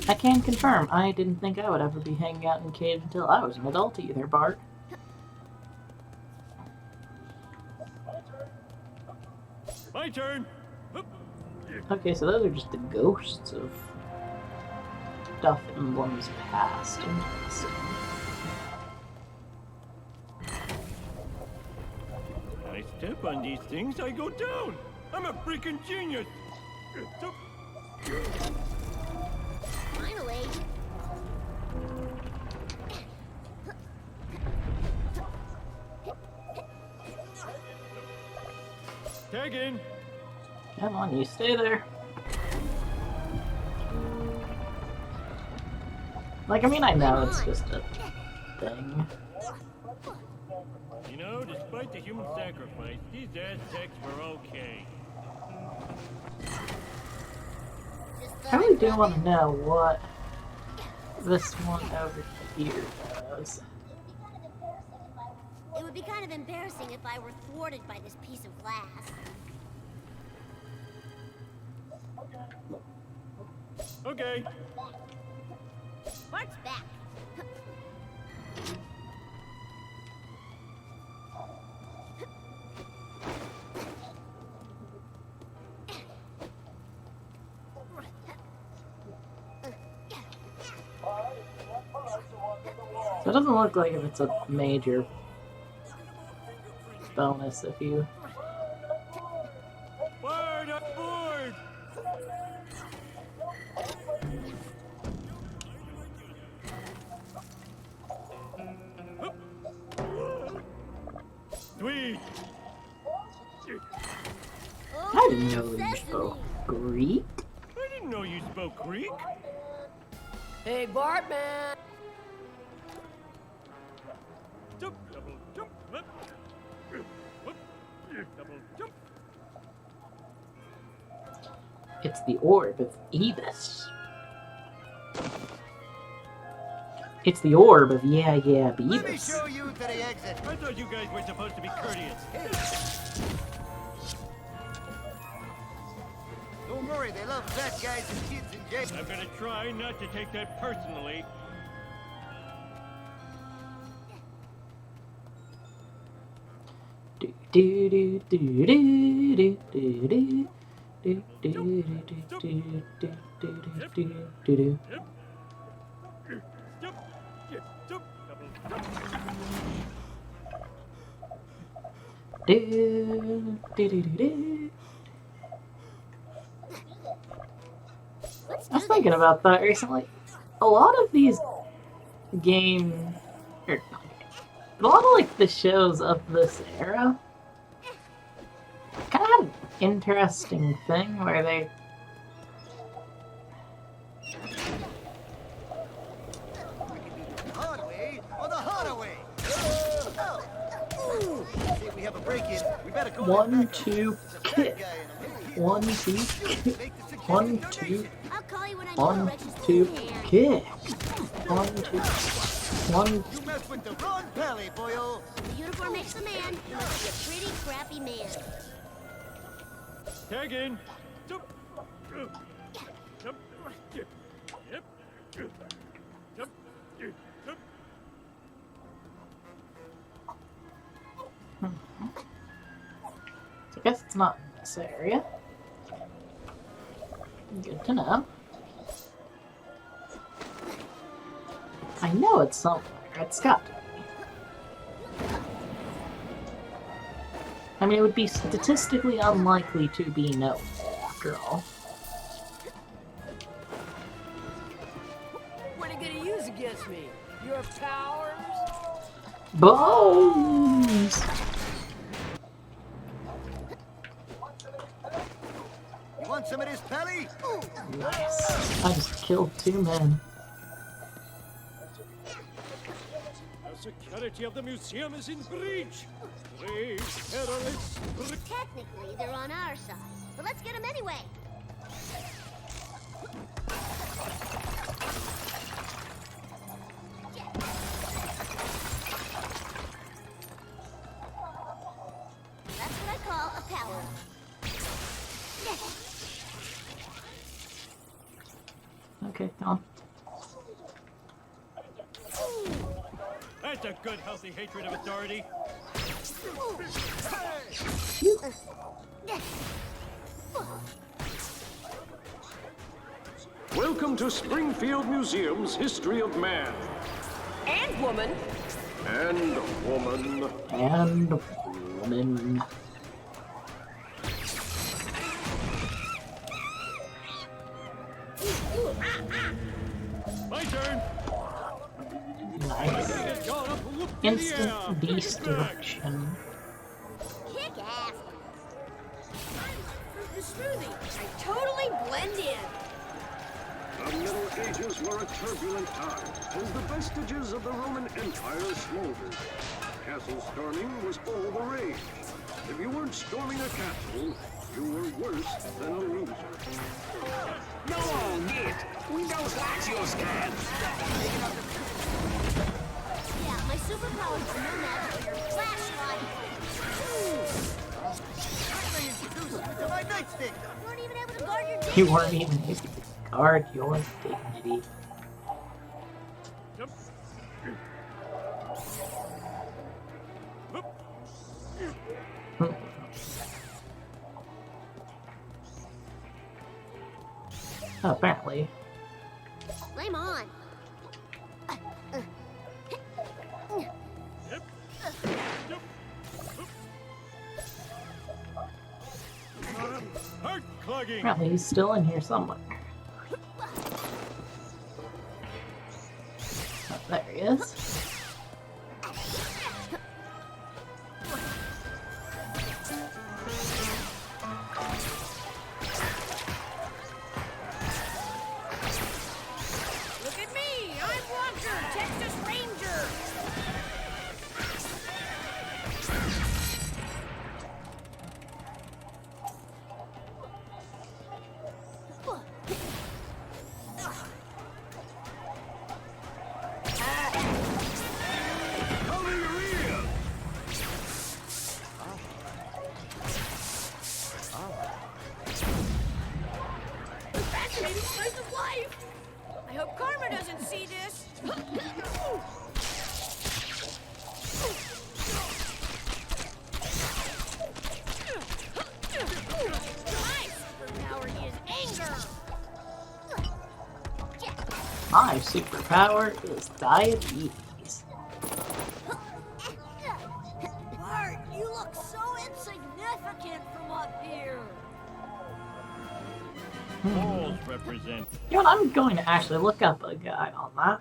I can confirm, I didn't think I would ever be hanging out in caves until I was an adult either, Bart. My turn. Okay, so those are just the ghosts of stuff emblems past. Interesting. I step on these things, I go down. I'm a freaking genius. Tag in. Come on, you stay there. Like, I mean, I know it's just a thing. You know, despite the human sacrifice, these Aztecs were okay. I really do want to know what this one over here does. It would be kind of embarrassing if I were thwarted by this piece of glass. Okay. Bart's back. So it doesn't look like if it's a major bonus if you... Bart, aboard! Sweet! I didn't know you spoke Greek. I didn't know you spoke Greek. Hey, Bartman! Jump, double jump, whip, whip, double jump. It's the orb of Ebus. It's the orb of Yeah Let me Beavis. show you to the exit. I thought you guys were supposed to be courteous. Don't worry, they love fat guys and kids in jail. I'm gonna try not to take that personally. Do do do do do do do. Do do do do do do do do do do. Jump, jump, double jump. Do do do do do. I was thinking about that recently. A lot of these game, or not game, but a lot of like the shows of this era kind of had an interesting thing where they Hard way or the harder way? See, we have a break-in. We better go. 1, 2, kick. 1, 2, kick. 1, 2, I'll call you when I 1, know Rex's 2, hand. kick. 1, 2, 1. You mess with the wrong pally, boyo. The uniform makes the man. You must be a pretty crappy man. Tag in. Jump. Jump. Yep. Jump. Jump. So I guess it's not in this area. Good to know. I know it's somewhere. It's got to be. I mean, it would be statistically unlikely to be no, after all. What are you gonna use against me? Your powers? Bones! You want some of this pally? Nice. I just killed 2 men. The security of the museum is in breach. Great perilous. Technically, they're on our side. But let's get them anyway. That's what I call a power. Okay, come on. That's a good, healthy hatred of authority. Welcome to Springfield Museum's History of Man. And woman. And woman. And woman. My turn. Nice. Instant destruction. Kick ass. The smoothie. I totally blend in. The Middle Ages were a turbulent time, as the vestiges of the Roman Empire smoldered. Castle storming was all the rage. If you weren't storming a castle, you were worse than a loser. No, Git! We don't like your scams! Yeah, my superpowers are no match for your flashlight. Let me introduce you to my nightstick. You weren't even able to guard your dignity. You weren't even able to guard your dignity. Yep. Apparently. Flame on. Heart clogging. Apparently he's still in here somewhere. Oh, there he is. Look at me. I'm Walker, Texas Ranger. Cover your ear! Fascinating slice of life. I hope Karma doesn't see this. My superpower is anger. My superpower is diabetes. Bart, you look so insignificant from up here. Balls represent. You know what, I'm going to actually look up a guy on that.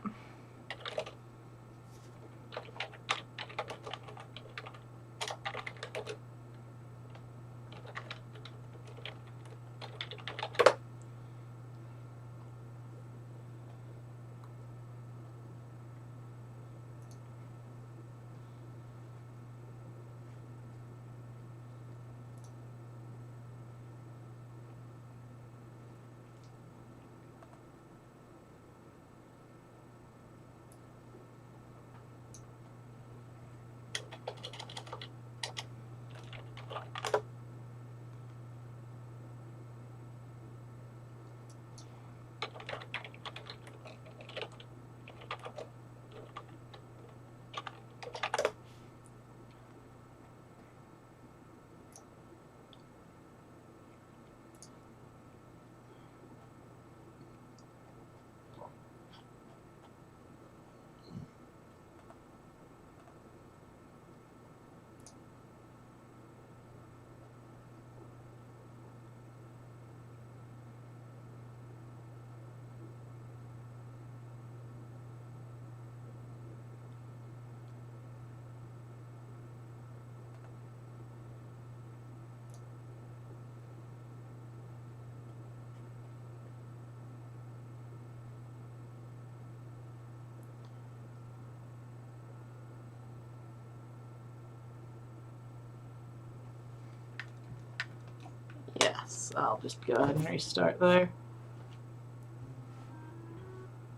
Yes, I'll just go ahead and restart there.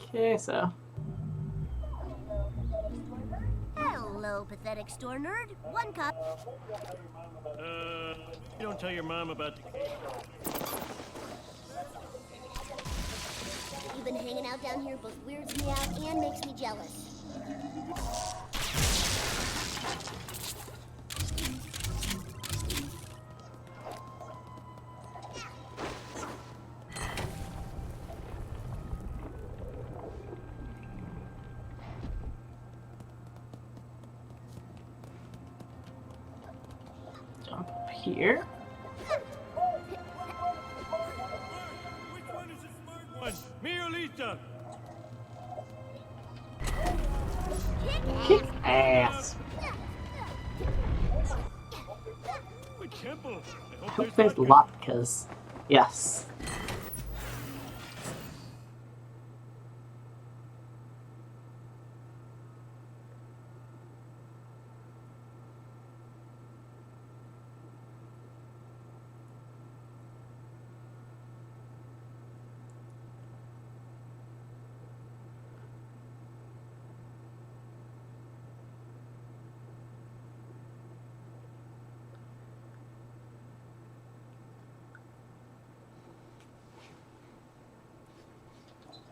Okay, so. Hello, pathetic store nerd. One cup. You don't tell your mom about the cake. You've been hanging out down here both weirds me out and makes me jealous. Jump up here. Which one is the smart one? Me or Lisa? Kick ass. A temple. I hope there's latkes. Yes.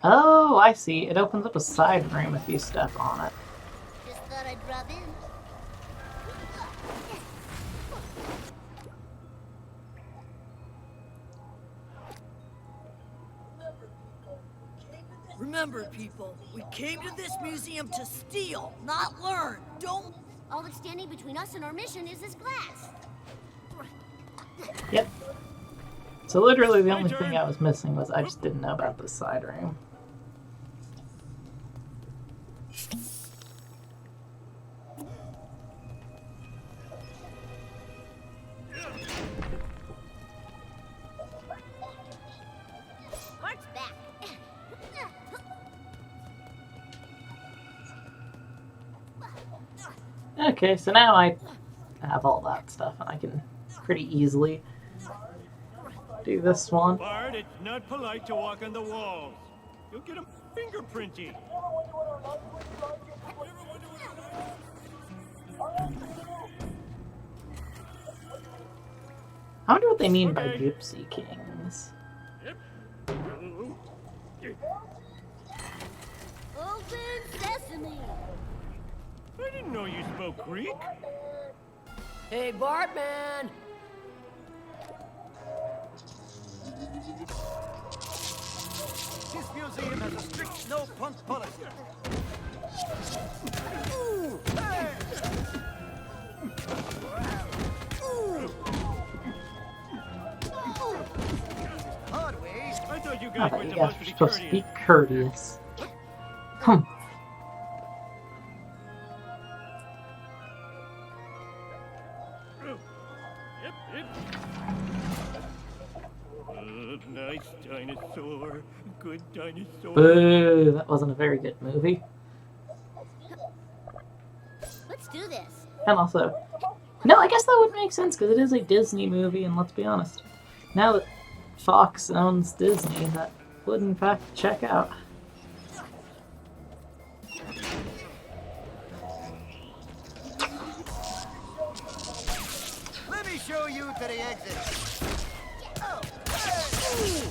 Oh, I see. It opens up a side room if you step on it. Just thought I'd drop in. Remember, people, we came to this museum to steal, not learn. Don't... All that's standing between us and our mission is this glass. Yep. So literally the only thing I was missing was I just didn't know about this side room. Mark's back. Okay, so now I have all that stuff and I can pretty easily do this one. Bart, it's not polite to walk on the walls. You'll get them fingerprinty. I wonder what they mean by Gypsy Kings. Open sesame. I didn't know you spoke Greek. Hey, Bartman! This museum has a strict no-punk policy. Hard way. I thought you Oh, guys were you guys supposed are to be supposed to be courteous. courteous. Yep, yep. Nice dinosaur. Good dinosaur. Boo, that wasn't a very good movie. Let's do this. And also, no, I guess that would make sense because it is a Disney movie, and let's be honest, now that Fox owns Disney, that would in fact check out. Let me show you to the exit. Oh. Hey.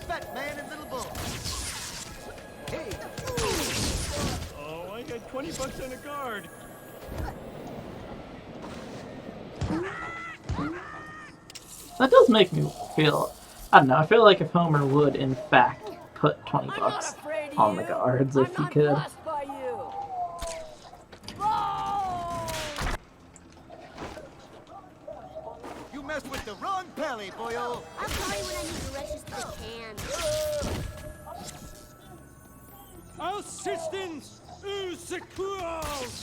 Fat man and little bull. Hey. Oh, I got $20 on a guard. That does make me feel, I don't know, I feel like if Homer would in fact put $20 on the guards if he could. By you. You messed with the wrong pally, boyo. I'll call you when I need directions to the can. Assistance! Secours!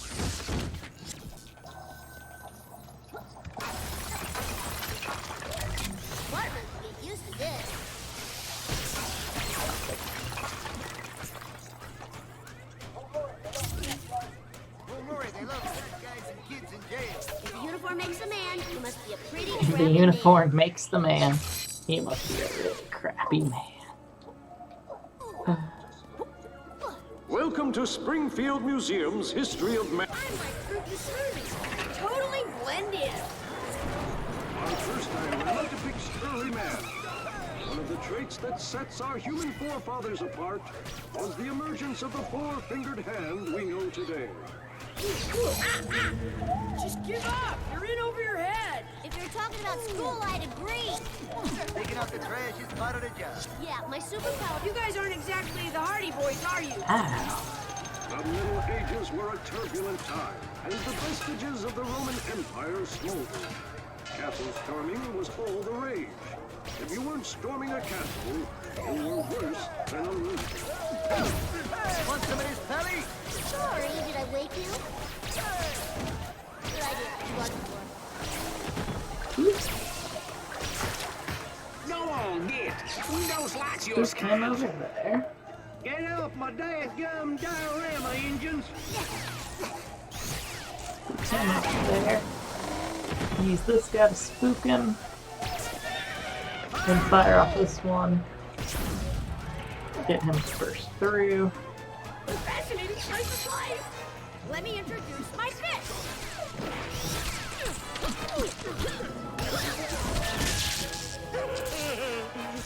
Bartman will get used to this. Don't worry, they love fat guys and kids in jail. If the uniform makes a man, he must be a pretty If the crappy uniform makes the man, he must be a really crappy man. Welcome to Springfield Museum's History of Man. I'm like fruity slurpee. Totally blend in. Our first diorama depicts early man. One of the traits that sets our human forefathers apart was the emergence of the four-fingered hand we know today. Just give up! You're in over your head! If you're talking about school, I'd agree. Taking out the trash is part of the job. Yeah, my superpower. You guys aren't exactly the Hardy Boys, are you? The Middle Ages were a turbulent time, as the vestiges of the Roman Empire smoldered. Castle storming was all the rage. If you weren't storming a castle, you were worse than a loser. Want some of this, pally? Sorry, did I wake you? Did I That's your There's him kind. over there. Get off my dadgum diorama, engines! There's him over there. Use this guy to spook him. Then fire off this one. Get him to burst through. Fascinating slice of life. Let me introduce my fish.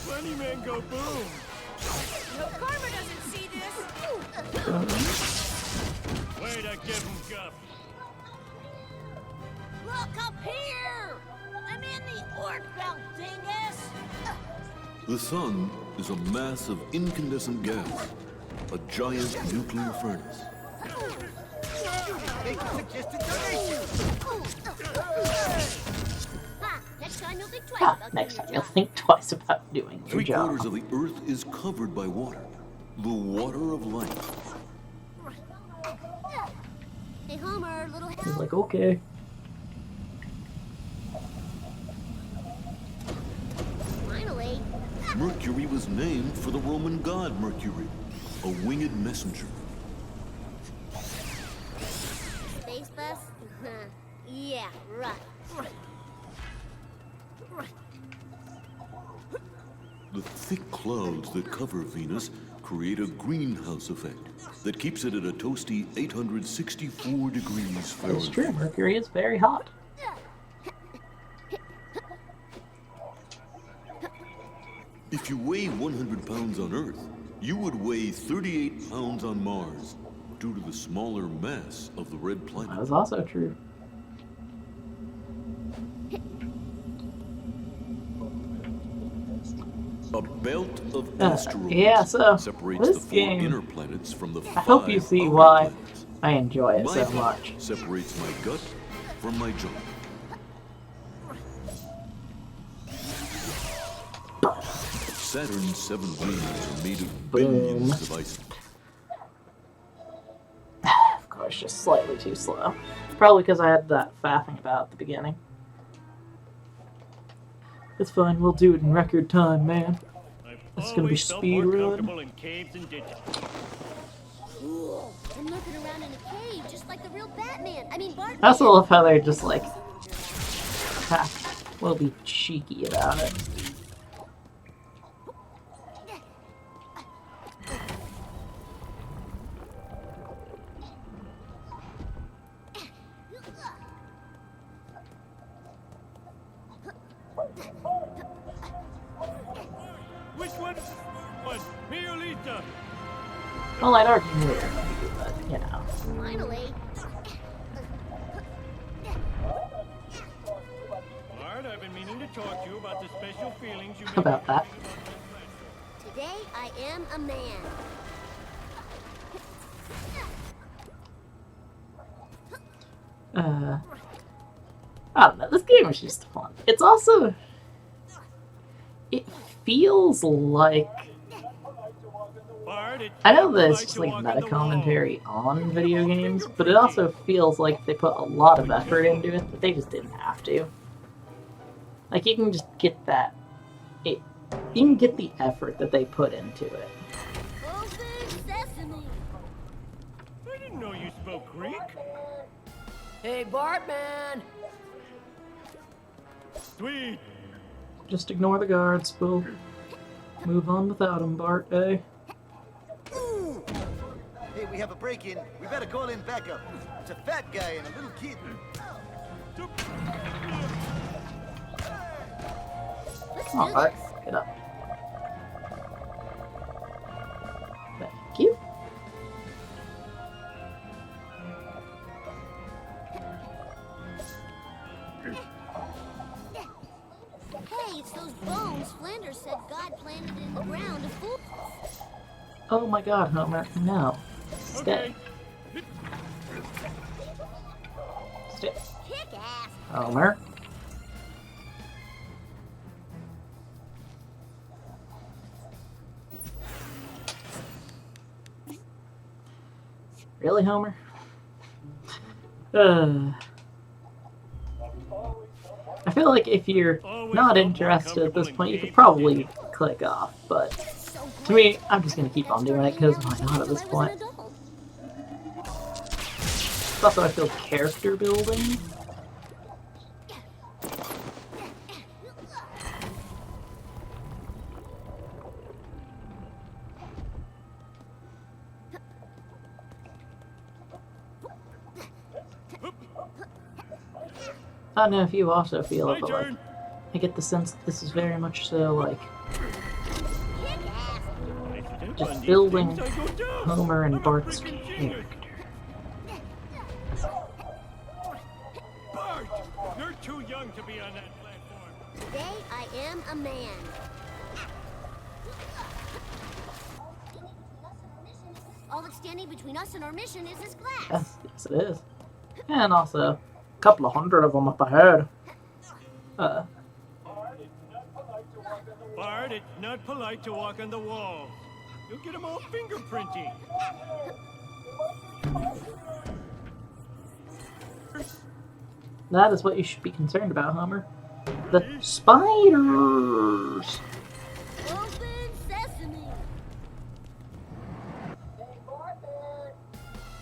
Funny man go boom. No karma doesn't see this. Way to give him guff. Look up here! I'm in the Oort Belt, dingus! The sun is a mass of incandescent gas, a giant nuclear furnace. Make a suggested donation. Ha! Next time you'll think twice Ah, about next doing time your you'll job. think twice about doing your job. 3/4 of the Earth is covered by water, the water of life. Hey Homer, little help. He's like, okay. Finally. Mercury was named for the Roman god Mercury, a winged messenger. Space bus? Yeah, right. The thick clouds that cover Venus create a greenhouse effect that keeps it at a toasty 864 degrees It's Fahrenheit. true, Mercury is very hot. If you weigh 100 pounds on Earth, you would weigh 38 pounds on Mars due to the smaller mass of the red That planet. is also true. A belt of asteroids yeah, so separates this the 4 game, inner planets from the 5 I hope you see outer why planets. I enjoy it My so gut much. separates my gut from my junk. Saturn's 7 rings are made of billions of ice. Of course, just slightly too slow. Probably because I had that faffing about at the beginning. It's fine, we'll do it in record time, man. It's gonna be Always felt speed more run. comfortable in caves and ditches. Cool. I'm looking around in a cave, just like the real Batman. I mean, Bart. I also love how they're just like, ha, we'll be cheeky about it. Which one is the smart one? Me or Lisa? Well, I'd argue neither, but you know. Finally. Bart, I've been meaning to talk to you about the special feelings you About that. Today I am a man. I don't know, this game is just fun. It's also, it feels like, Bart, it's I know that it's like just to like walk meta on the wall. commentary on video games, but it also feels like they put a lot of effort into it, but they just didn't have to. Like, you can just get that, you can get the effort that they put into it. Open sesame. I didn't know you spoke Greek. Hey, Bartman! Sweet. Just ignore the guards, we'll move on without them, Bart, eh? Hey, we have a break-in. We better call in backup. It's a fat guy and a little kid. Let's Come on, do Bart, this. get up. Thank you. Hey, it's those bones Flanders said God planted in the ground to fool. Oh my god, Homer, no. Stay. Okay. Stay. Kick ass. Homer. Really, Homer? I feel like if you're not interested at this point, you could probably click off, but To me, I'm just gonna keep on doing it because why not at this point? Plus, I feel character building. I don't know if you also feel it, but like, I get the sense that this is very much so like just building Homer and Bart's character. Bart, you're too young to be on that platform. Today I am a man. All that's standing between us and our mission is this glass. Yes, it is. And also, a couple of hundred of them up ahead. Bart, it's not polite to walk on the walls. You'll get them all fingerprinting. That is what you should be concerned about, Homer. The spiders! Open sesame.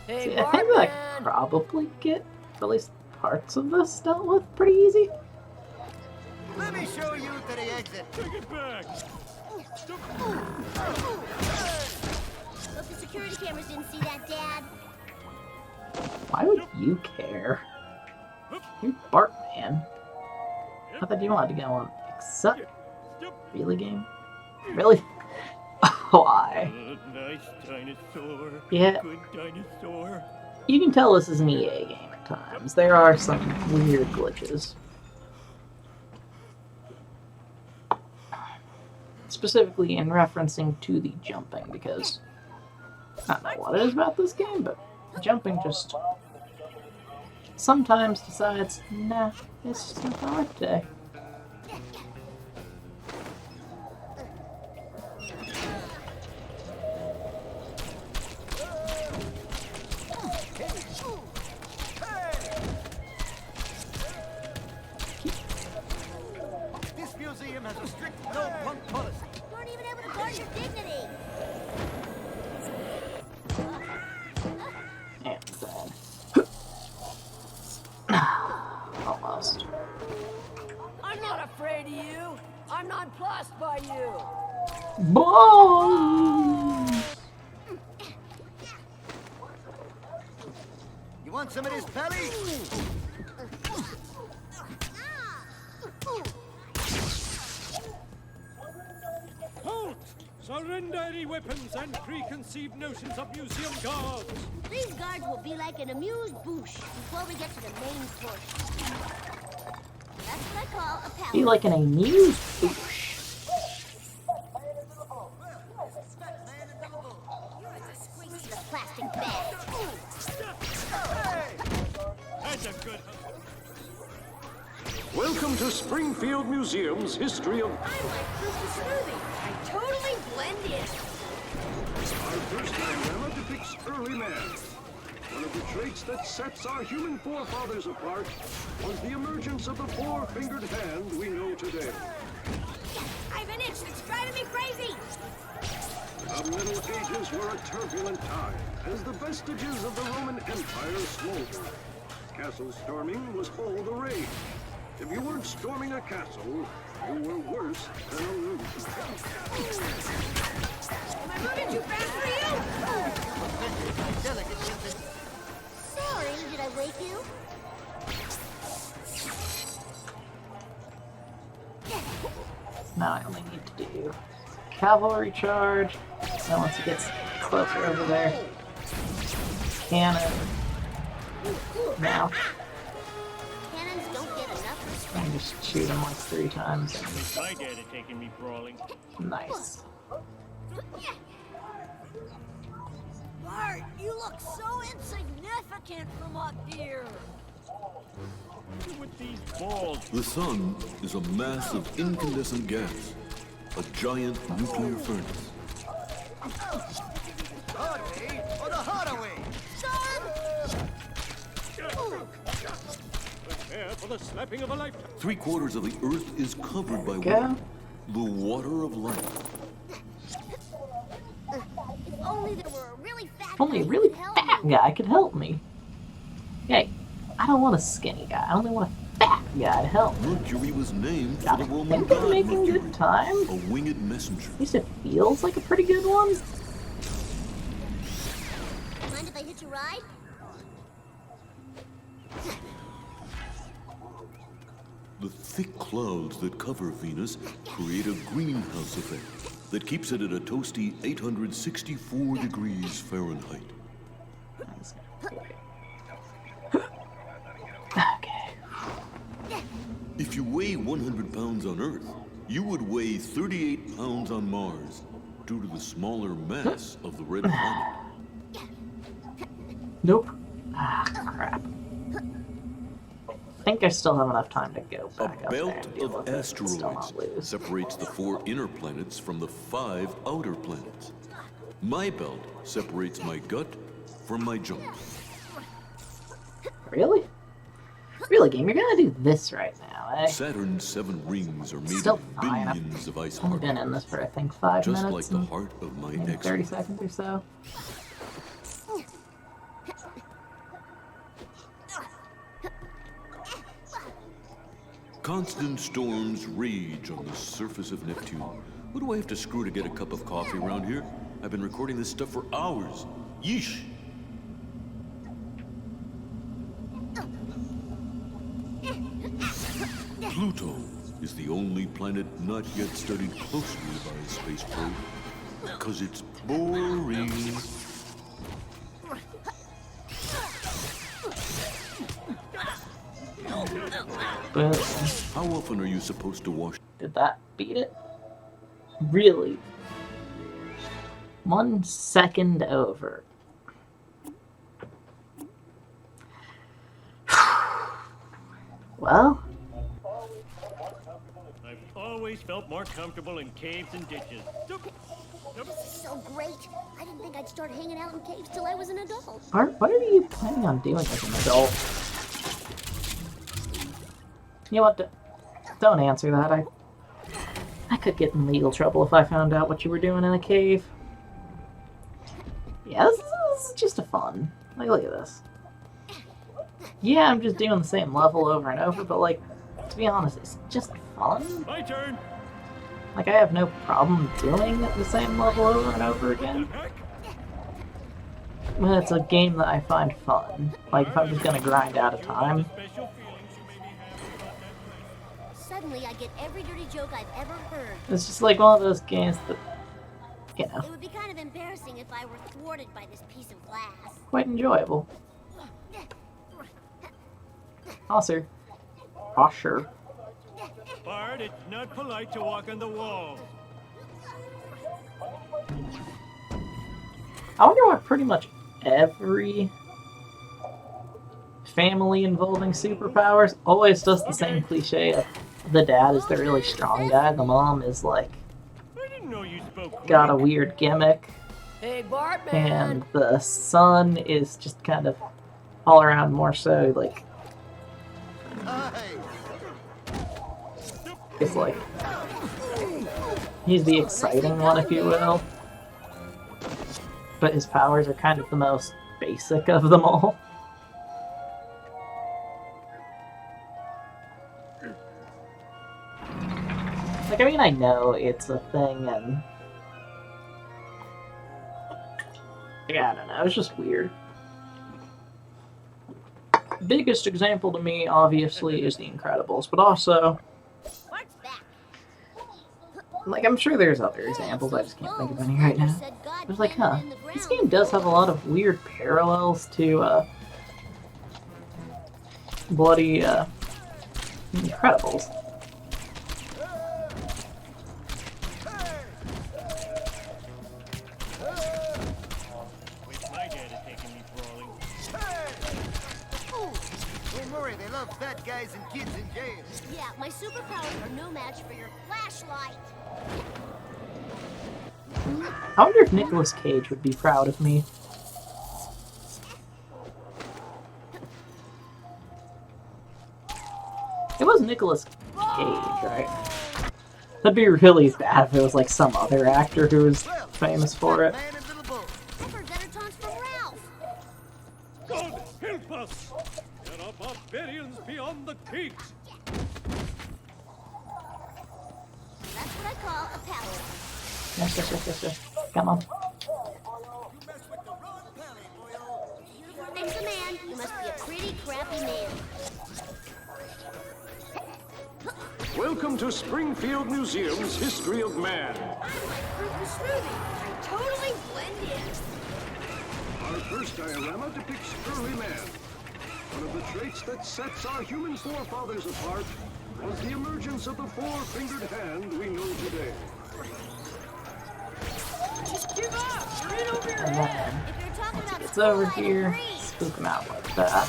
Hey, See, I think that I Bartman. probably get at least parts of this dealt with pretty easy. Let me show you to the exit. Take it back. Hope the security cameras didn't see that, Dad. Why would you care? You're Bartman. I thought you wanted to go on Except. Really, game? Really? Why? Nice dinosaur. Yeah. Good dinosaur. You can tell this is an EA game at times. There are some weird glitches. Specifically in referencing to the jumping, because I don't know what it is about this game, but jumping just sometimes decides, nah, it's just not my work today. This museum has a strict no-punk policy. You weren't even able to guard your dignity. And then almost. I'm not afraid of you. I'm nonplussed by you. Boom! You want some of this, Pally? Halt! Surrender any weapons and preconceived notions of museum guards. These guards will be like an amused boosh before we get to the main portion. That's what I call a palace. Be like an amused boosh. This is a plastic bag. That's a good. Welcome to Springfield Museum's history of... I'm like Bruce's smoothie. I totally blend in. Our first diorama depicts early man. One of the traits that sets our human forefathers apart was the emergence of the four-fingered hand we know today. I have an itch that's driving me crazy. The Middle Ages were a turbulent time as the vestiges of the Roman Empire smoldered. Castle storming was all the rage. If you weren't storming a castle, you were worse than a loser. Am I moving too fast for you? Delicate, Simpson. Sorry, did I wake you? Now I only need to do cavalry charge. Then once it gets closer over there, cannon. Now, Cannons don't get enough respect. I just shoot him like 3 times. My dad had taken me crawling. Nice. Bart, you look so insignificant from up here. With these balls. The sun is a mass of incandescent gas, a giant nuclear furnace. Hard way or the harder way? Prepare for the slapping of a lifetime. 3/4 of the Earth is covered by Go. water, the water of life. only there were a really fat Only a guy really who could help fat me. guy could help me. Hey, I don't want a skinny guy. I only want a fat guy to help me. Mercury was named for I the Roman think I'm god making Mercury, good time. a winged messenger. At least it feels like a pretty good one. Mind if I hitch a ride? The thick clouds that cover Venus create a greenhouse effect that keeps it at a toasty 864 degrees Fahrenheit. Okay. If you weigh 100 pounds on Earth, you would weigh 38 pounds on Mars due to the smaller mass of the red planet. Nope. Ah, crap. I think I still have enough time to go A back up there belt and deal of with it and still asteroids not lose. separates the 4 inner planets from the 5 outer planets. My belt separates my gut from my junk. Really? Really, game? You're gonna do this right now, eh? Saturn's 7 rings are made Still of fine. billions of ice I've only been particles, in this for, I think, 5 just minutes. like the and heart of my maybe ex. 30 seconds or so. Constant storms rage on the surface of Neptune. What do I have to screw to get a cup of coffee around here? I've been recording this stuff for hours. Yeesh! Pluto is the only planet not yet studied closely by a space probe, because it's boring. Boom. How often are you supposed to wash? Did that beat it? Really? 1 second over. Well, I've always felt more comfortable in caves and ditches. This is so great. I didn't think I'd start hanging out in caves till I was an adult. Art, what are you planning on doing as an adult? You know what? Don't answer that. I could get in legal trouble if I found out what you were doing in a cave. Yeah, this is just a fun. Like, look at this. Yeah, I'm just doing the same level over and over, but like, to be honest, it's just fun. My turn. Like, I have no problem doing the same level over and over again. When it's a game that I find fun. Like, if I'm just gonna grind out of time. Suddenly, I get every dirty joke I've ever heard. It's just like one of those games that, you know, It would be kind of embarrassing if I were thwarted by this piece of glass. quite enjoyable. Also, sure. Bart, it's not polite to walk on the walls. I wonder why pretty much every family involving superpowers always does the same cliche of the dad is the really strong guy, the mom is like I didn't know you spoke got a Greek. weird gimmick, Hey, Bartman! and the son is just kind of all around more so like it's like he's the exciting one, if you will, but his powers are kind of the most basic of them all. Like, I mean, I know it's a thing, and yeah, I don't know, it's just weird. Biggest example to me, obviously, is The Incredibles, but also, like, I'm sure there's other examples, I just can't think of any right now. I was like, huh, this game does have a lot of weird parallels to, bloody, Incredibles. Wish my dad had taken me crawling. Don't worry, they love fat guys and kids in jail. Yeah, my superpowers are no match for your flashlight. I wonder if Nicolas Cage would be proud of me. It was Nicolas Cage, right? That'd be really bad if it was like some other actor who was famous for it. beyond the peaks. That's what I call a palace. Yes. Come on. Uniform makes a man. You must be a pretty crappy man. Welcome to Springfield Museum's History of Man. I'm like fruit and smoothie. I totally blend in. Our first diorama depicts early man. One of the traits that sets our human forefathers apart was the emergence of the four-fingered hand we know today. Just give up! You're in over your And head! then, If you're talking once he about gets over school, I here, agree. spook him out like that.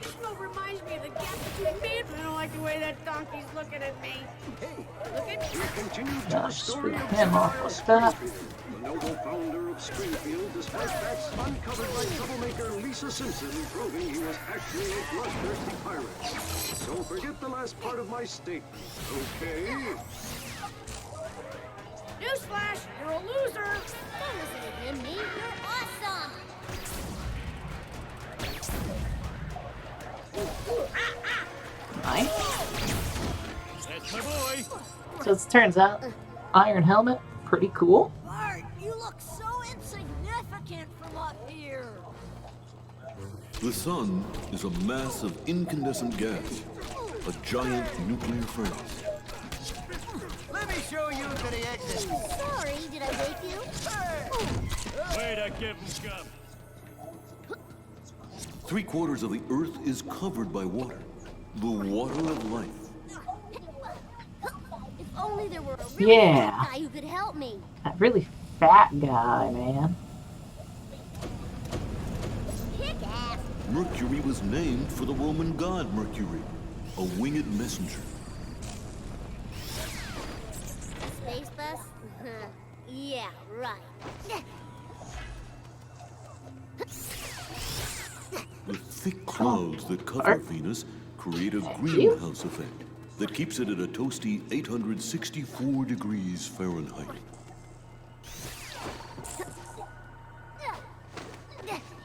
This smoke reminds me of the gap between me and... I don't like the way that donkey's looking at me. Look at We continue to Now the story spook of him off Squire like that. Springfield, the noble founder of Springfield, despite facts uncovered by troublemaker Lisa Simpson proving he was actually a bloodthirsty pirate. So forget the last part of my statement, okay? Newsflash! You're a loser! Don't listen to him, me. You're awesome. Nice. That's my boy. So it turns out, Iron Helmet, pretty cool. Bart, you look so insignificant from up here. The sun is a mass of incandescent gas, a giant nuclear furnace. Let me show you to the exit. Sorry, did I wake you? Way to give him gum. 3/4 of the Earth is covered by water, the water of life. If only there were a really Yeah. fat guy who could help me. That really fat guy, man. Kick ass. Mercury was named for the Roman god Mercury, a winged messenger. Space bus? Yeah, right. The thick clouds that cover Art. Venus create a you. greenhouse effect that keeps it at a toasty 864 degrees Fahrenheit.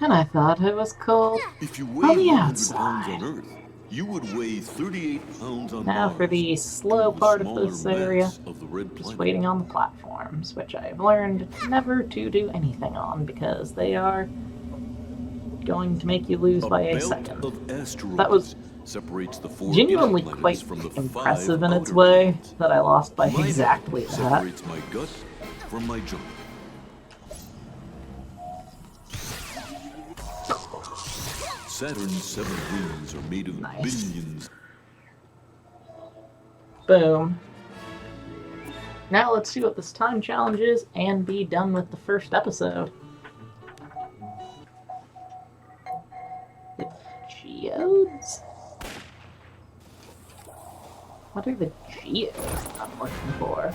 And I thought it was cold. If you On weigh the 100 outside. pounds on Earth, you would weigh 38 pounds on Now Mars. for the slow the part of smaller this area. mass of the red Just planet. waiting on the platforms, which I've learned never to do anything on because they are going to make you lose by a belt second. of asteroids That was separates the four genuinely inner planets quite from the impressive 5 in its outer way planets. that I lost by My exactly belt that. separates my gut from my junk. Saturn's 7 rings are made of Nice. billions. Boom. Now let's see what this time challenge is and be done with the first episode. The geodes? What are the geodes I'm looking for?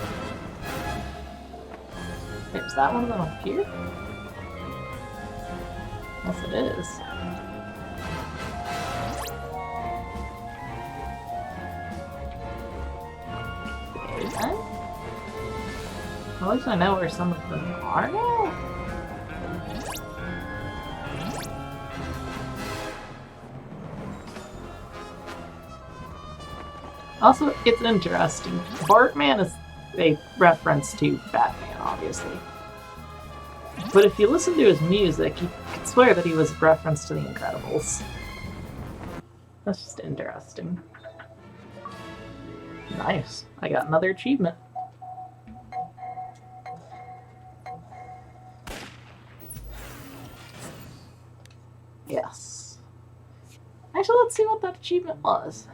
Wait, is that one of them up here? Yes, it is. Okay. At least I know where some of them are now. Also, it's interesting. Bartman is a reference to Batman, obviously. But if you listen to his music, you could swear that he was a reference to The Incredibles. That's just interesting. Nice. I got another achievement. Yes. Actually, let's see what that achievement was.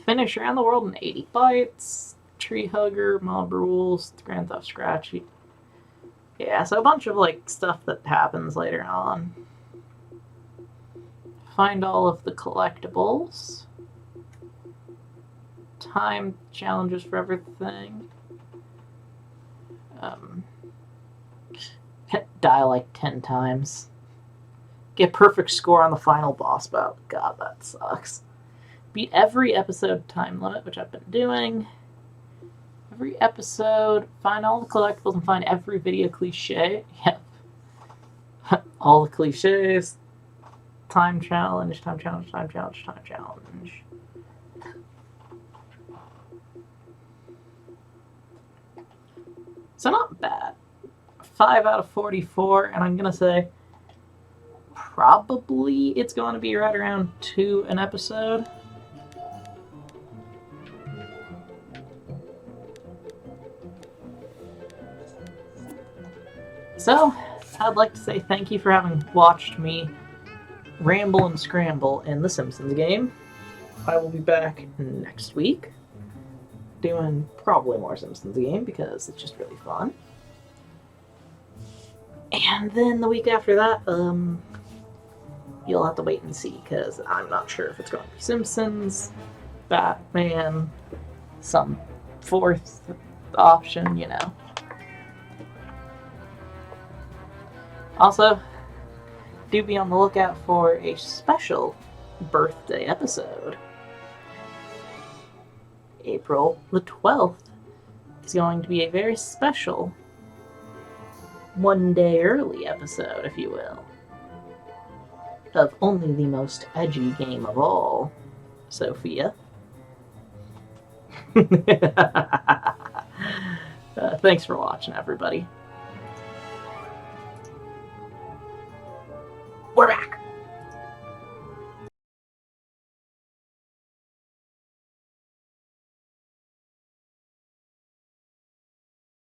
Finish around the world in 80 bites. Tree hugger, mob rules, Grand Theft Scratchy. Yeah, so a bunch of like stuff that happens later on. Find all of the collectibles. Time challenges for everything. Die like 10 times. Get perfect score on the final boss battle. God, that sucks. Beat every episode time limit, which I've been doing. every episode, find all the collectibles, and find every video cliche. Yep. All the cliches. Time challenge, time challenge, time challenge, time challenge. So not bad. 5 out of 44, and I'm gonna say probably it's going to be right around 2 an episode. So, I'd like to say thank you for having watched me ramble and scramble in the Simpsons game. I will be back next week doing probably more Simpsons game because it's just really fun. And then the week after that, you'll have to wait and see because I'm not sure if it's going to be Simpsons, Batman, some fourth option, you know. Also, do be on the lookout for a special birthday episode. April the 12th is going to be a very special one day early episode, if you will, of only the most edgy game of all, Sophia. Thanks for watching, everybody. We're back!